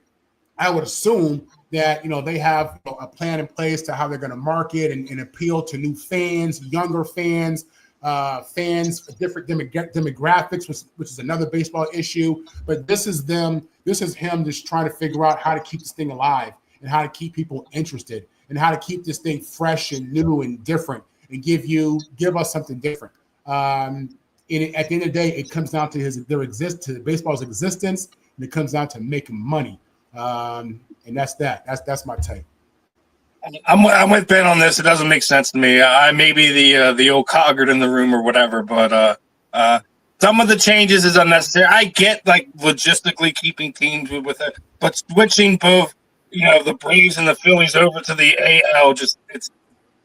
I would assume that they have a plan in place to how they're going to market and appeal to new fans, younger fans, different demographics, which is another baseball issue. But this is him just trying to figure out how to keep this thing alive and how to keep people interested and how to keep this thing fresh and new and different and give us something different. And at the end of the day, it comes down to baseball's existence, and it comes down to making money. And that's that. That's my take.
I'm with Ben on this. It doesn't make sense to me. I may be the old coggart in the room or whatever, but some of the changes is unnecessary. I get like logistically keeping teams with it, but switching both, the Braves and the Phillies over to the AL,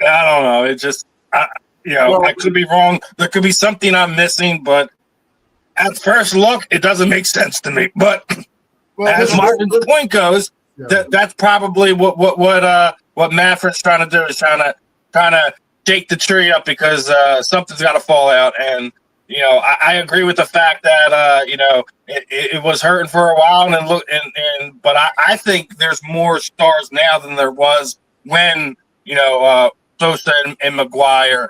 I don't know. It just, I could be wrong. There could be something I'm missing, but at first look, it doesn't make sense to me. But as Martin's point goes, that's probably what Manfred's trying to do, is trying to shake the tree up because something's got to fall out. And I agree with the fact that it was hurting for a while, but I think there's more stars now than there was when Sosa and McGuire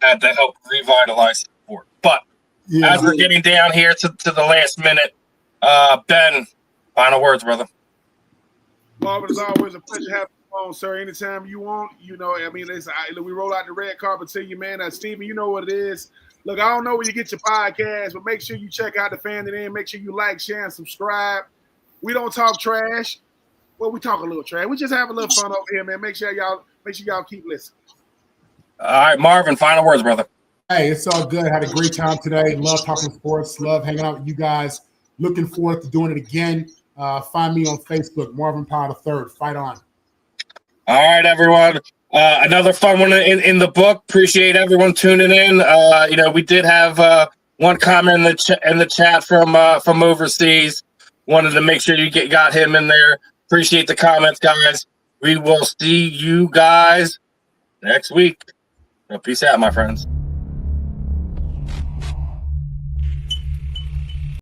had to help revitalize the sport. But as we're getting down here to the last minute, Ben, final words, brother.
Marvin, it's always a pleasure having you on, sir. Anytime you want, listen, we roll out the red carpet to you, man. Steven, you know what it is. Look, I don't know where you get your podcast, but make sure you check out the Fan It In. Make sure you like, share, and subscribe. We don't talk trash. Well, we talk a little trash. We just have a little fun over here, man. Make sure y'all keep listening.
All right, Marvin, final words, brother.
Hey, it's all good. Had a great time today. Love talking sports. Love hanging out with you guys. Looking forward to doing it again. Find me on Facebook, Marvin Powell III. Fight on.
All right, everyone. Another fun one in the book. Appreciate everyone tuning in. We did have one comment in the chat from overseas. Wanted to make sure you got him in there. Appreciate the comments, guys. We will see you guys next week. Peace out, my friends.